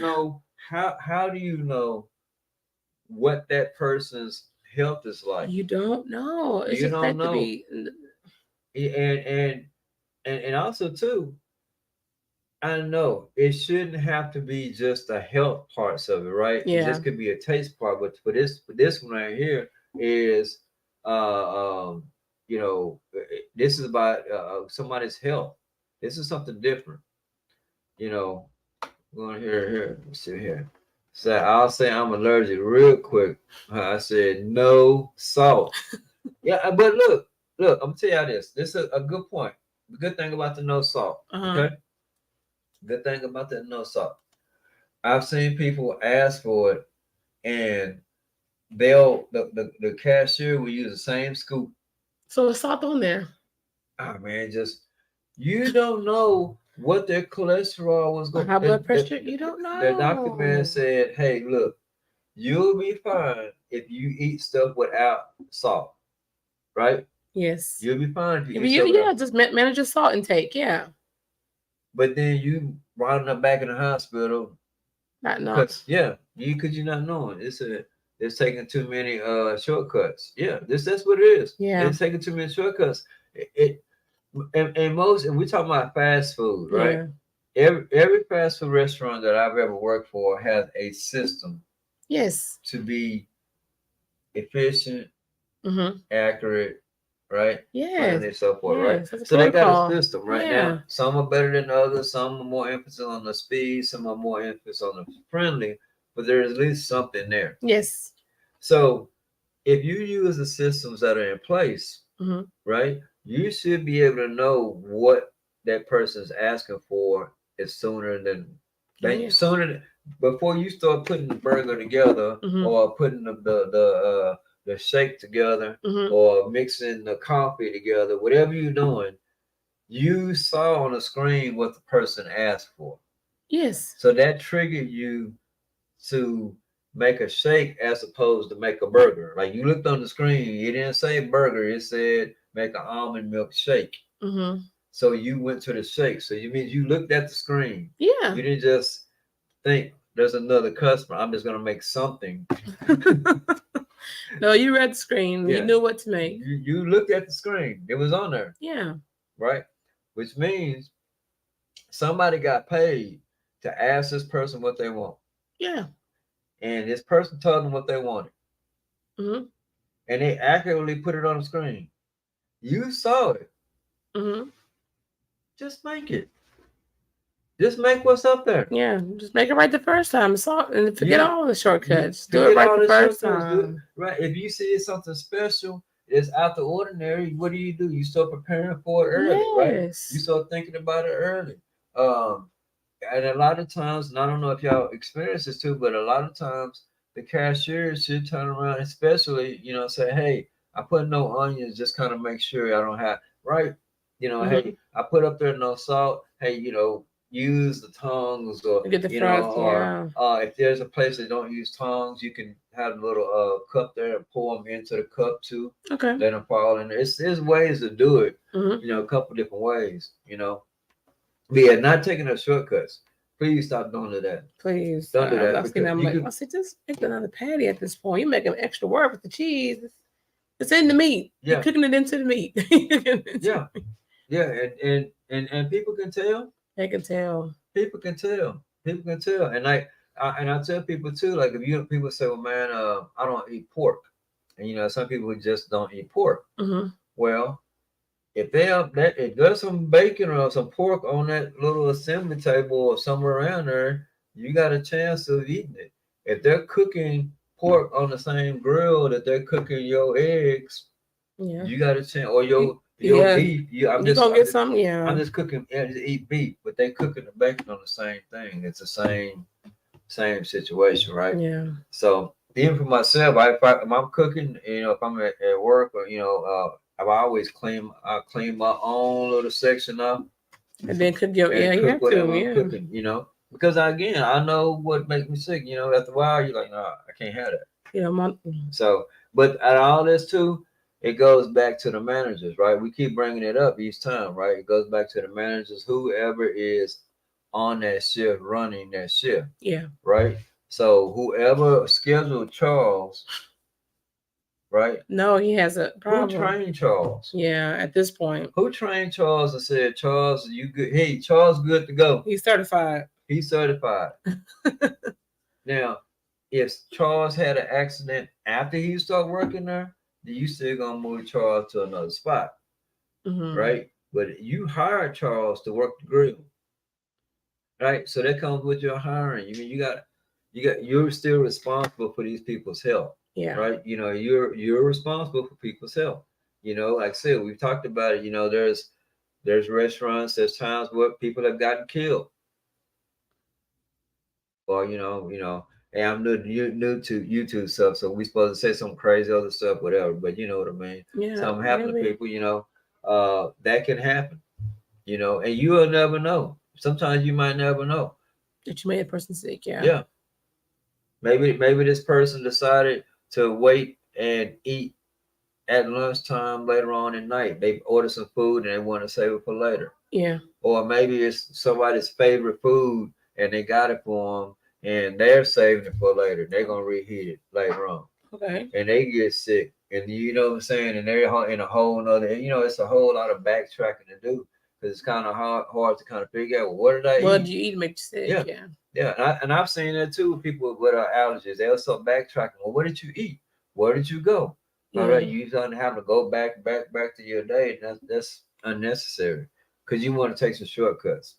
know how do you know what that person's health is like? You don't know. It's You just don't meant to know. be. And also too, I know it shouldn't have to be just the health parts of it, right? Yeah. It just could be a taste part. But for this one right here is you know, this is about somebody's health. This is something different. You know, going here. Let's see here. So I'll say I'm allergic real quick. I said no salt. Yeah, but look, I'm gonna tell y'all this. This is a good point. The good thing about the no salt. Okay. Good thing about the no salt. I've seen people ask for it, and the cashier will use the same scoop. So it's salt on there. Ah man, just you don't know what their cholesterol was going. High blood pressure. You don't know. The doctor man said, "Hey, look, you'll be fine if you eat stuff without salt, right? Yes. You'll be fine if you eat stuff without. Just manage your salt intake. Yeah. But then you winding up back in the hospital. Not know. Because you're not knowing. It's taking too many shortcuts. Yeah, that's what it is. Yeah. It's taking too many shortcuts. And we talking about fast food, right? Yeah. Every fast food restaurant that I've ever worked for has a system. Yes. To be efficient, Mm-hmm. accurate, right? Yes. And so forth, yes. Right? So they got a system right Yeah. now. Some are better than others. Some are more emphasis on the speed. Some are more emphasis on the friendly. But there's at least something there. Yes. So if you use the systems that are in place, right, you should be able to know what that person's asking for is sooner than before you start putting the burger together or putting the shake together or mixing the coffee together, whatever you're doing, you saw on the screen what the person asked for. Yes. So that triggered you to make a shake as opposed to make a burger. Like you looked on the screen, it didn't say burger, it said make an almond milk shake. So you went to the shake. So you mean you looked at the screen. Yeah. You didn't just think there's another customer. I'm just gonna make something. No, you read the screen. Yeah. You knew what to make. You looked at the screen. It was on there. Yeah. Right? Which means somebody got paid to ask this person what they want. Yeah. And this person told them what they wanted. And they accurately put it on the screen. You saw it. Just make it. Just make what's up there. Yeah, just make it right the first time. And forget all the shortcuts. Do it right the first time. Right. If you see something special, it's out the ordinary, what do? You start preparing for it early, right? You start thinking about it early. And a lot of times, and I don't know if y'all experience this too, but a lot of times the cashier should turn around, especially, say, hey, I put no onions, just kind of make sure I don't have, right? Hey, I put up there no salt. Hey, use the tongs or, get the if there's a place that don't use tongs, you can have a little cup there and pour them into the cup too. Okay. Let them fall in there. There's ways to do it, a couple different ways, But yeah, not taking the shortcuts. Please stop doing that. Please. Don't do that. I said, just make another patty at this point. You're making extra work with the cheese. It's in the meat. Yeah. You're cooking it into the meat. Yeah. Yeah. And people can tell. They can tell. People can tell. And I tell people too, like if people say, well, man, I don't eat pork. And some people just don't eat pork. Well, if there's some bacon or some pork on that little assembly table or somewhere around there, you got a chance of eating it. If they're cooking pork on the same grill that they're cooking your eggs, you got a chance, or your beef. I'm just cooking and eat beef, but they cooking the bacon on the same thing. It's the same situation, right? Yeah. So even for myself, if I'm cooking, if I'm at work or I always clean my own little section up, and then cook your cooking, Because again, I know what makes me sick. You know, after a while, you're like, nah, I can't have that. You know, So, but at all this too, it goes back to the managers, right? We keep bringing it up each time, right? It goes back to the managers, whoever is on that shift, running that shift, yeah. right? So whoever scheduled Charles, right? No, he has a Who problem. trained Charles? Yeah, at this point. Who trained Charles and said, Charles, you good? Hey, Charles, good to go. He's certified. He's certified. Now, if Charles had an accident after he started working there, then you still gonna move Charles to another spot, right? But you hired Charles to work the grill, right? So that comes with your hiring. You mean you're still responsible for these people's health, Yeah. right? You know, you're responsible for people's health. You know, like I said, we've talked about it. You know, there's restaurants, there's times where people have gotten killed, or hey, I'm new to YouTube stuff, so we supposed to say some crazy other stuff, whatever. But you know what I mean. Yeah. Something happen to people, that can happen. And you will never know. Sometimes you might never know that you made a person sick. Yeah. Yeah. Maybe this person decided to wait and eat at lunchtime later on at night. They order some food and they want to save it for later. Yeah. Or maybe it's somebody's favorite food and they got it for them and they're saving it for later. They're going to reheat it later on. Okay. And they get sick. And you know what I'm saying? And they're in a whole nother, it's a whole lot of backtracking to do because it's kind of hard to kind of figure out, well, what did I eat? What did you eat to make you sick? Yeah. Yeah. And I've seen that too with people with allergies. They'll start backtracking. Well, what did you eat? Where did you go? All right. You don't have to go back to your day. That's unnecessary because you want to take some shortcuts.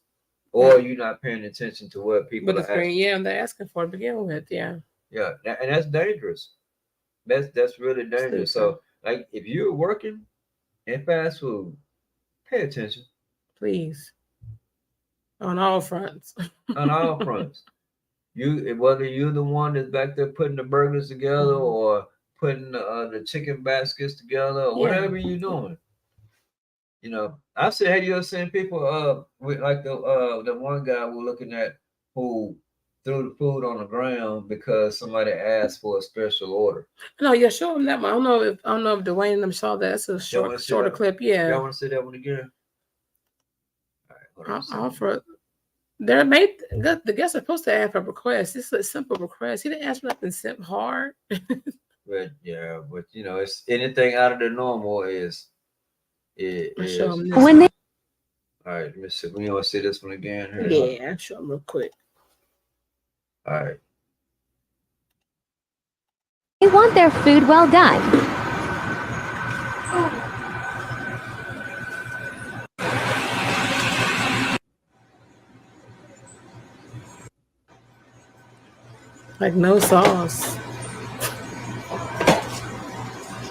Or you're not paying attention to what people are asking. Yeah, they're asking for to begin with. Yeah. Yeah. And that's dangerous. That's really dangerous. So, like, if you're working in fast food, pay attention. Please. On all fronts. On all fronts. Whether you're the one that's back there putting the burgers together or putting the chicken baskets together or whatever you're doing. I said, have you ever seen people with like the one guy we're looking at who threw the food on the ground because somebody asked for a special order? No, yeah, show them that one. I don't know if Dwayne and them saw that. It's a shorter clip. Yeah. Y'all want to see that one again? All right. Offer. They're made. The guests are supposed to ask for a request. It's a simple request. He didn't ask for nothing hard. But it's anything out of the normal is. When they All right, let me see. We want to see this one again here. Yeah, show them real quick. All right. They want their food well done. Like no sauce.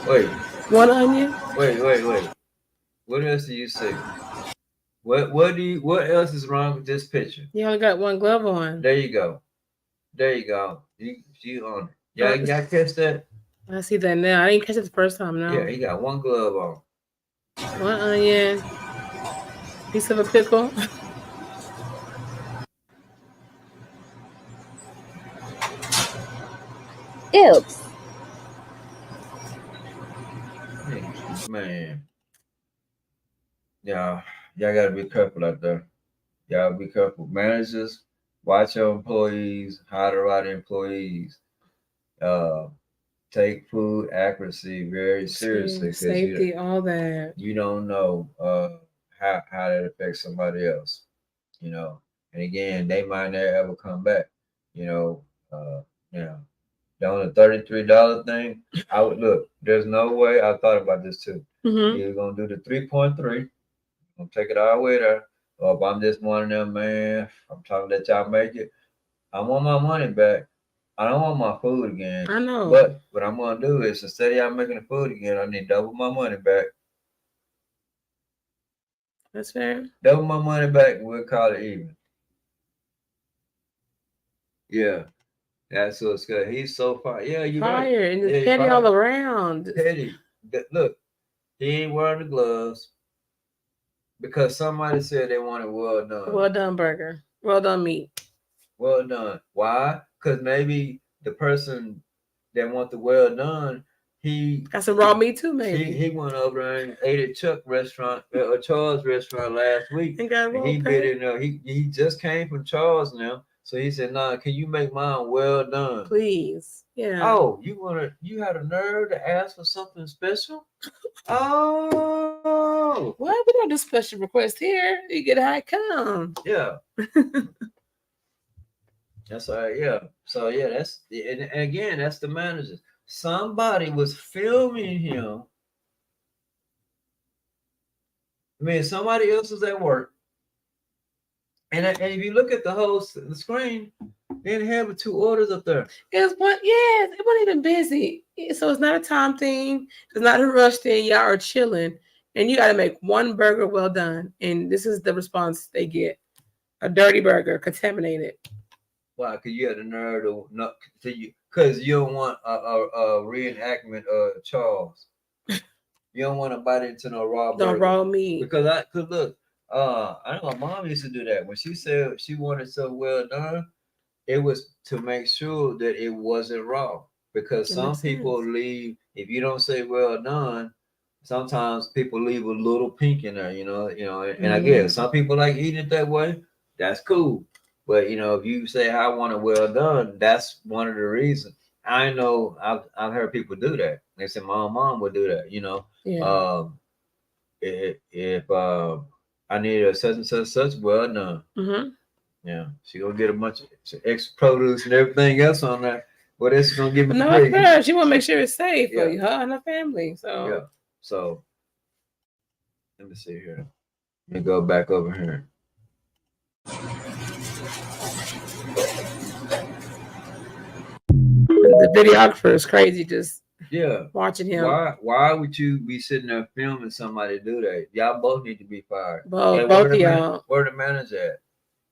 Wait. One onion. Wait. What else do you see? What else is wrong with this picture? You only got one glove on. There you go. You on it. Yeah, you got to catch that? I see that now. I didn't catch it the first time, no. Yeah, he got one glove on. One onion. Piece of a pickle. Oops. Man. Y'all gotta be careful out there. Y'all be careful. Managers, watch your employees, hire the right employees. Take food accuracy very seriously. Safety, all that. You don't know how that affects somebody else. And again, they might never ever come back. On the $33 thing, I would look. There's no way. I thought about this too. You're gonna do the 3.3. I'm gonna take it all the way there. Or if I'm just one of them, man, I'm trying to let y'all make it. I want my money back. I don't want my food again. I know. But what I'm gonna do is instead of y'all making the food again, I need double my money back. That's fair. Double my money back and we'll call it even. Yeah. That's what's good. He's so fire. Yeah, you're right. Fire and it's petty all around. Petty. Look, he ain't wearing the gloves because somebody said they wanted well done. Well done burger. Well done meat. well done. Why? Because maybe the person that want the well done, he Got some raw meat too, he, maybe. he went over there and ate at Chuck restaurant or Charles restaurant last week. And got And raw he bit pay. in there. He just came from Charles now. So he said, nah, can you make mine well done? Please. Yeah. Oh, you had a nerve to ask for something special? Oh, What? We don't do special requests here. You get how it come. yeah. That's all right, yeah. So yeah, and again, that's the managers. Somebody was filming him. I mean, somebody else was at work. And if you look at the screen, they didn't have the 2 orders up there. It wasn't even busy. So it's not a time thing. It's not a rush thing. Y'all are chilling. And you got to make one burger well done. And this is the response they get. A dirty burger, contaminated. Why? Because you had the nerve to not because you don't want a reenactment of Charles. You don't want to bite into no raw No burger. raw meat. Because look, I know my mom used to do that. When she said she wanted so well done, it was to make sure that it wasn't raw. Because That some makes people sense. leave, if you don't say well done, sometimes people leave a little pink in there, and I guess some people like eating it that way. That's cool. But if you say I want it well done, that's one of the reasons. I know I've heard people do that. They say my mom would do that, Yeah. If I need a such and such, well done. Mm-hmm. Yeah, she gonna get a bunch of extra produce and everything else on that. But it's gonna give me No, free. it's her. She want to make sure it's safe for Yeah. you, her and her family. So Yeah. So let me see here. Let me go back over here. the videographer is crazy just Yeah. watching him. Why would you be sitting there filming somebody do that? Y'all both need to be fired. Both where of the y'all. Where the manager at?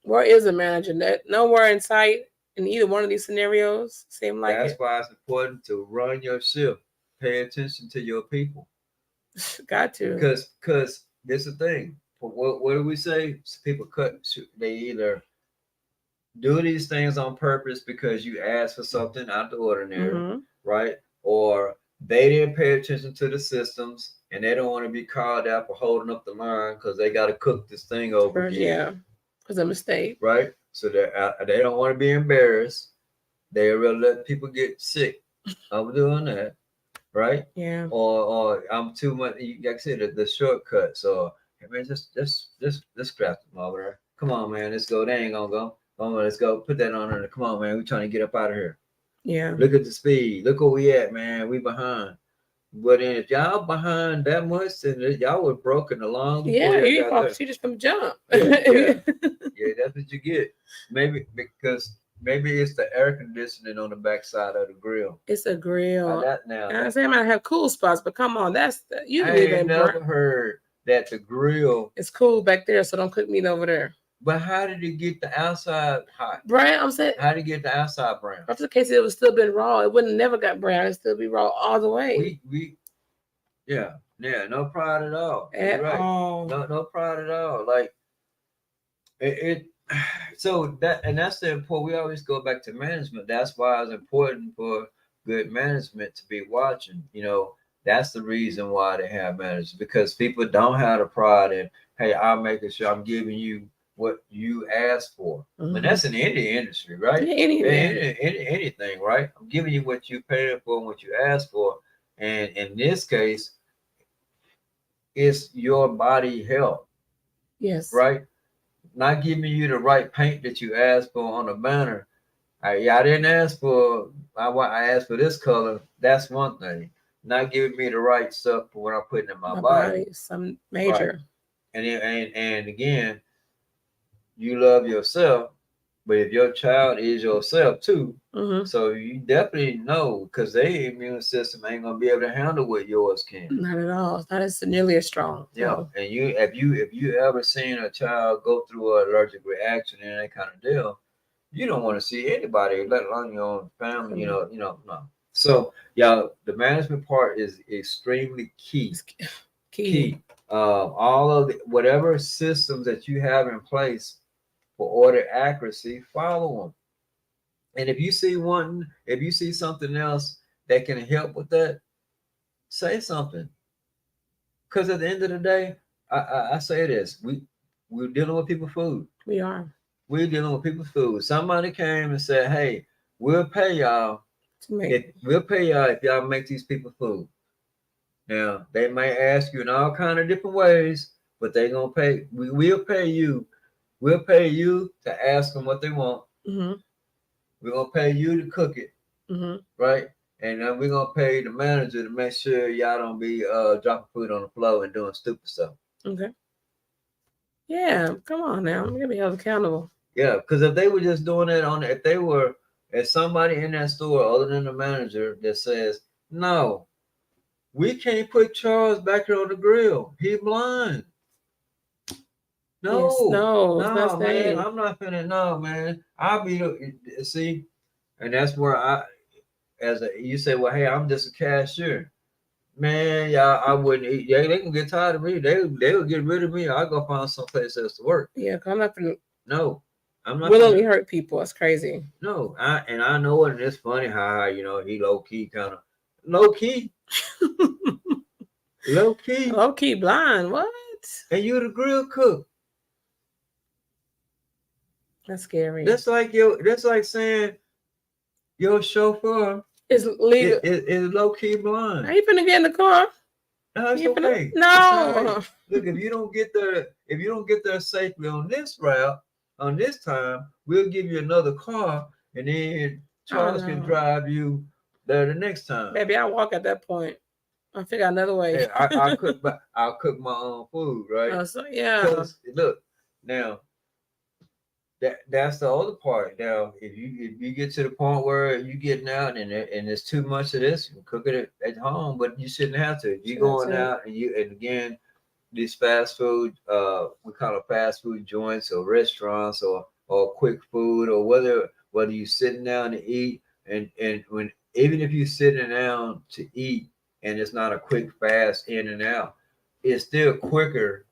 Where is the manager? Nowhere in sight in either one of these scenarios. Seem like That's it. why it's important to run your shift. Pay attention to your people. Got to. Because this is the thing. What do we say? People they either do these things on purpose because you asked for something out the ordinary, right? Or they didn't pay attention to the systems and they don't want to be called out for holding up the line because they got to cook this thing over again. Yeah, because a mistake. Right? So they don't want to be embarrassed. They really let people get sick of doing that. Right? Yeah. Or I'm too much. Like I said, the shortcut. So hey man, just scrap them over there. Come on, man, let's go. They ain't gonna go. Come on, let's go. Put that on there. Come on, man. We trying to get up out of here. Yeah. Look at the speed. Look where we at, man. We behind. But then if y'all behind that much, then y'all were broken along. Yeah, you got just from jump. Yeah, that's what you get. Maybe because. Maybe it's the air conditioning on the backside of the grill. It's a grill. I say I might have cool spots, but come on, you I ain't never heard that the grill. It's cool back there, so don't cook meat over there. But how did it get the outside hot? Brown, I'm saying. How did it get the outside brown? If the case it would still been raw, it wouldn't never got brown. It'd still be raw all the way. Yeah, no pride at all. At all. No pride at all. Like it so that's the important. We always go back to management. That's why it's important for good management to be watching. That's the reason why they have managers, because people don't have the pride in, hey, I'm making sure I'm giving you what you asked for. And that's in any industry, right? Yeah, anything, right? I'm giving you what you paid for and what you asked for. And in this case, it's your body health. Yes. Right? Not giving you the right paint that you asked for on the banner. I didn't ask for. I asked for this color. That's one thing. Not giving me the right stuff for what I'm putting in my body. Some major. Right. And again, you love yourself, but if your child is yourself too, so you definitely know, because their immune system ain't gonna be able to handle what yours can. Not at all. It's not nearly as strong. Yeah, so. And if you ever seen a child go through an allergic reaction and that kind of deal, you don't want to see anybody, let alone your own family. No. So the management part is extremely key. Key. All of whatever systems that you have in place, for order accuracy, follow them. And if you see something else that can help with that, say something. Because at the end of the day, I say this: we're dealing with people's food. We are. We're dealing with people's food. Somebody came and said, "Hey, we'll pay y'all. We'll pay y'all if y'all make these people food." Now they might ask you in all kind of different ways, but they gonna pay. We'll pay you. We'll pay you to ask them what they want. Mm-hmm. We're gonna pay you to cook it, right? And then we're gonna pay the manager to make sure y'all don't be dropping food on the floor and doing stupid stuff. Okay. Yeah, come on now. I'm gonna be held accountable. Yeah, because if they were just doing it if they were as somebody in that store other than the manager that says, no, we can't put Charles back here on the grill. He blind. No, Yes, no, it's not man, safe. I'm not finna. No, man, I'll be see, and that's where you say, well, hey, I'm just a cashier. Man, y'all, I wouldn't eat. Yeah, they can get tired of me. They will get rid of me. I'll go find someplace else to work. Yeah, I'm not gonna. No, I'm not willingly hurt people. It's crazy. No, I know it. And it's funny how he low key kind of low key blind. What? And you the grill cook. That's scary. That's like saying your chauffeur is legal. Is low key blind. Are you finna get in the car? No, it's okay. No. It's right. Look, if you don't get there safely on this route, on this time, we'll give you another car, and then Charles can drive you there the next time. Baby, I'll walk at that point. I'll figure out another way. Hey, I'll cook my own food, right? Yeah. Look, now that's the other part. Now, if you get to the point where you getting out and there's too much of this, you cook it at home, but you shouldn't have to. If you're going out and again, these fast food, we call it fast food joints or restaurants or quick food, or whether you sitting down to eat, and when even if you're sitting down to eat and it's not a quick fast in and out, it's still quicker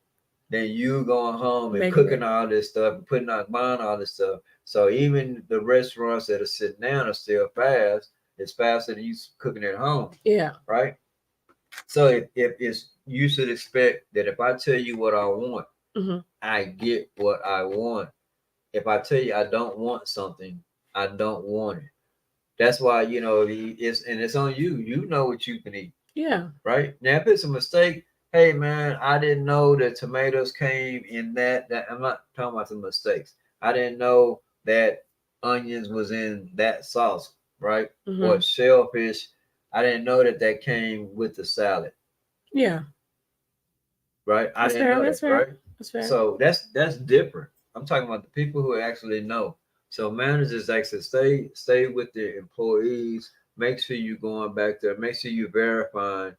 than you going home and cooking all this stuff and buying all this stuff. So even the restaurants that are sitting down are still fast. It's faster than you cooking at home. Yeah. Right. So if it's, you should expect that if I tell you what I want, I get what I want. If I tell you I don't want something, I don't want it. That's why, it's on you. You know what you can eat. Yeah. Right. Now, if it's a mistake, hey man, I didn't know that tomatoes came in that I'm not talking about the mistakes. I didn't know that onions was in that sauce, right? Or shellfish. I didn't know that came with the salad. Yeah. Right. I didn't know that, right? That's fair. So that's different. I'm talking about the people who actually know. So managers actually stay with their employees. Make sure you're going back there. Make sure you're verifying.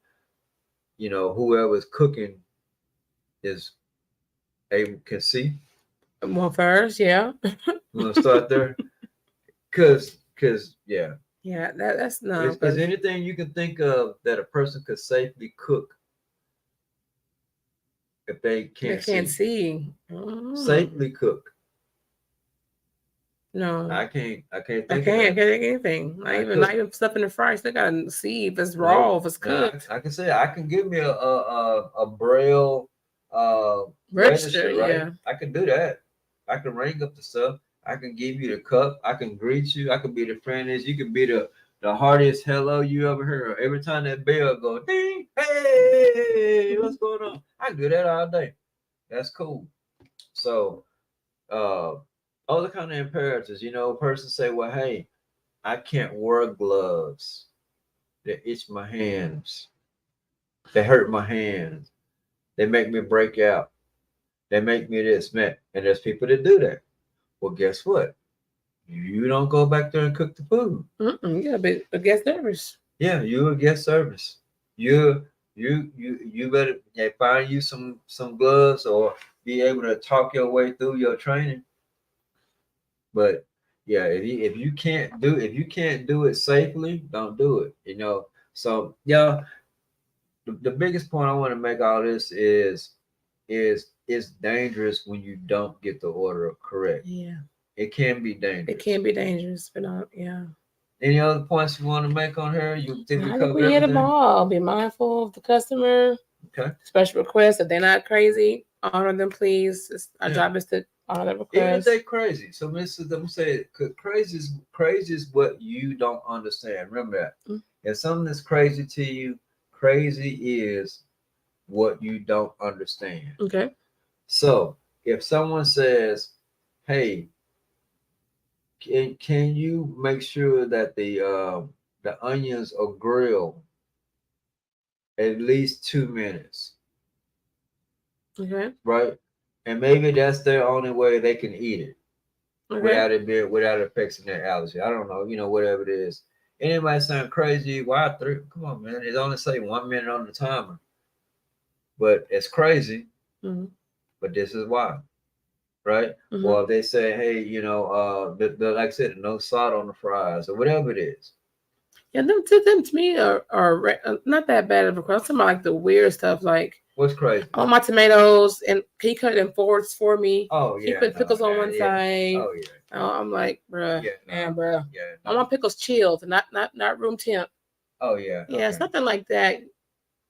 Whoever's cooking is can see. Well, first, yeah. We're gonna start there, cause yeah. Yeah, that's not. Is anything you can think of that a person could safely cook if they can't see? Safely cook. No, I can't think get anything. Not even stuff in the fry. They gotta see if it's raw, if it's cooked. I can say I can give me a braille register, right? Yeah. I can do that. I can ring up the stuff. I can give you the cup. I can greet you. I can be the friendliest. You can be the hardest hello you ever heard. Every time that bell go ding, hey, what's going on? I can do that all day. That's cool. So, other kind of imperatives, a person say, well, hey, I can't wear gloves. They itch my hands. They hurt my hands. They make me break out. They make me this, man. And there's people that do that. Well, guess what? You don't go back there and cook the food. You gotta be a guest service. Yeah, you're a guest service. You better find you some gloves or be able to talk your way through your training. But yeah, if you can't do it safely, don't do it. So yeah, the biggest point I want to make all this is is it's dangerous when you don't get the order correct. Yeah, It can be dangerous. it can be dangerous, but yeah. Any other points you want to make on her? You think we I think covered we hit them everything? all. Be mindful of the customer. Okay. Special requests if they're not crazy, honor them, please. Our Yeah. job is to honor the Even if request. they crazy. So Mrs. Them say crazy is what you don't understand. Remember that. Mm. If something is crazy to you, crazy is what you don't understand. Okay. So if someone says, "Hey, can you make sure that the onions are grilled at least 2 minutes?" Okay. Right? And maybe that's their only way they can eat it Okay. without it affecting their allergy. I don't know, whatever it is. And it might sound crazy. Why 3? Come on, man. It's only say 1 minute on the timer. But it's crazy. Mm-hmm. But this is why. Right? Mm-hmm. Or if they say, hey, like I said, no salt on the fries or whatever it is. Yeah, them to me are not that bad of a request. Some like the weird stuff, like What's crazy? I want my tomatoes, and can you cut it in fours for me? Oh, Can you yeah. put pickles on one side? Oh, yeah. I'm like, bruh, bruh. Yeah. I want pickles chilled, not room temp. Oh, yeah. Yeah, it's nothing like that.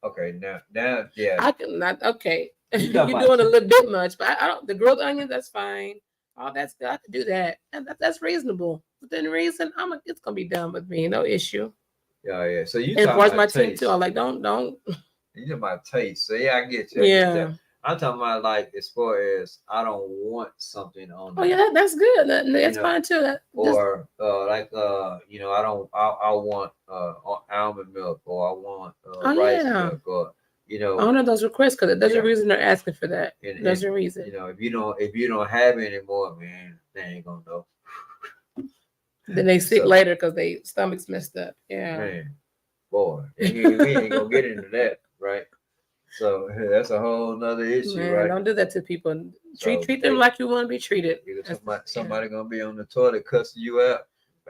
Okay, now, yeah. I can not. Okay, You you're talking doing about- a little bit much, but I don't. The grilled onions, that's fine. All that's good. I can do that, and that's reasonable. Within reason, it's gonna be done with me, no issue. Yeah. So you And talking as my about team taste. too, I'm like, don't. You talking about taste. So yeah, I get you. Yeah. I'm talking about like as far as I don't want something on. Oh yeah, that's good. That's fine too. Or I don't. I want almond milk, or I want rice milk, or honor those requests because there's Yeah. a reason they're asking for that. And- There's a reason. if you don't have it anymore, man, they ain't gonna know. Then they sick So- later because they stomachs messed up. Yeah. Man, boy, we ain't gonna get into that, right? So that's a whole nother issue, Man, right? don't do that to people. So Treat them like you want to be treated. Somebody gonna be on the toilet cussing you out.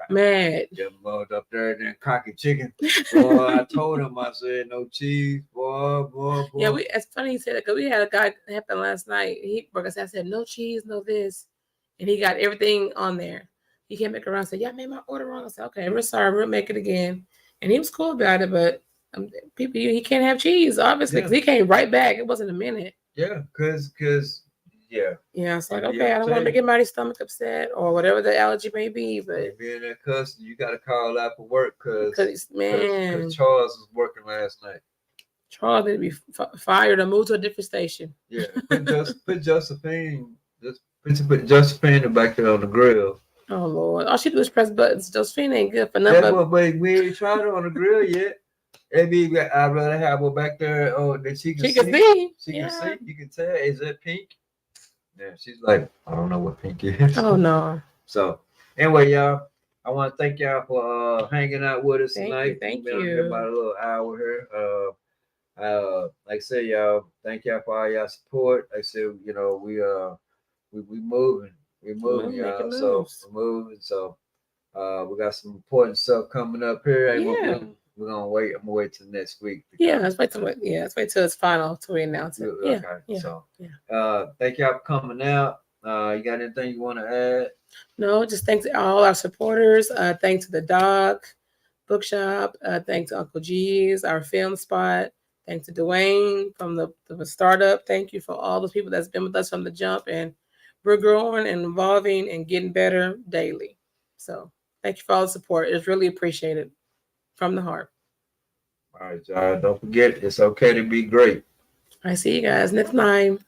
Man. Them up there and cocky chicken. Boy, I told him, I said no cheese, boy. Yeah, it's funny you said that because we had a guy happen last night. He I said no cheese, no this, and he got everything on there. He came back around and said, "Yeah, I made my order wrong." I said, "Okay, we're sorry, we'll make it again." And he was cool about it, but people, he can't have cheese, obviously, because he came right back. It wasn't a minute. Yeah, cause yeah. Yeah, it's like, okay, I don't want to make anybody's stomach upset or whatever the allergy may be, but being that customer, you got to call out for work because man, Charles was working last night. Charles need to be fired or moved to a different station. Yeah, put Josephine, put Josephine back there on the grill. Oh Lord, all she do is press buttons. Josephine ain't good for nothing. But we ain't tried her on the grill yet. Maybe I'd rather have her back there that she can see. She can see. You can tell. Is that pink? Yeah, she's like, I don't know what pink is. Oh no. So anyway, y'all, I want to thank y'all for hanging out with us tonight. Thank We've been you. here about a little hour here. Like I said, y'all, thank y'all for all y'all support. Like I said, we moving. We're moving, y'all. So we're moving. So we got some important stuff coming up here. Yeah. We're gonna wait. I'm gonna wait till next week. Let's wait till it's final till we announce it. Okay. So thank y'all for coming out. You got anything you want to add? No, just thanks to all our supporters. Thanks to the dog bookshop. Thanks to Uncle G's, our film spot. Thanks to Dwayne from the startup. Thank you for all those people that's been with us from the jump, and we're growing and evolving and getting better daily. So thank you for all the support. It's really appreciated from the heart. All right, y'all. Don't forget, it's okay to be great. I see you guys next time.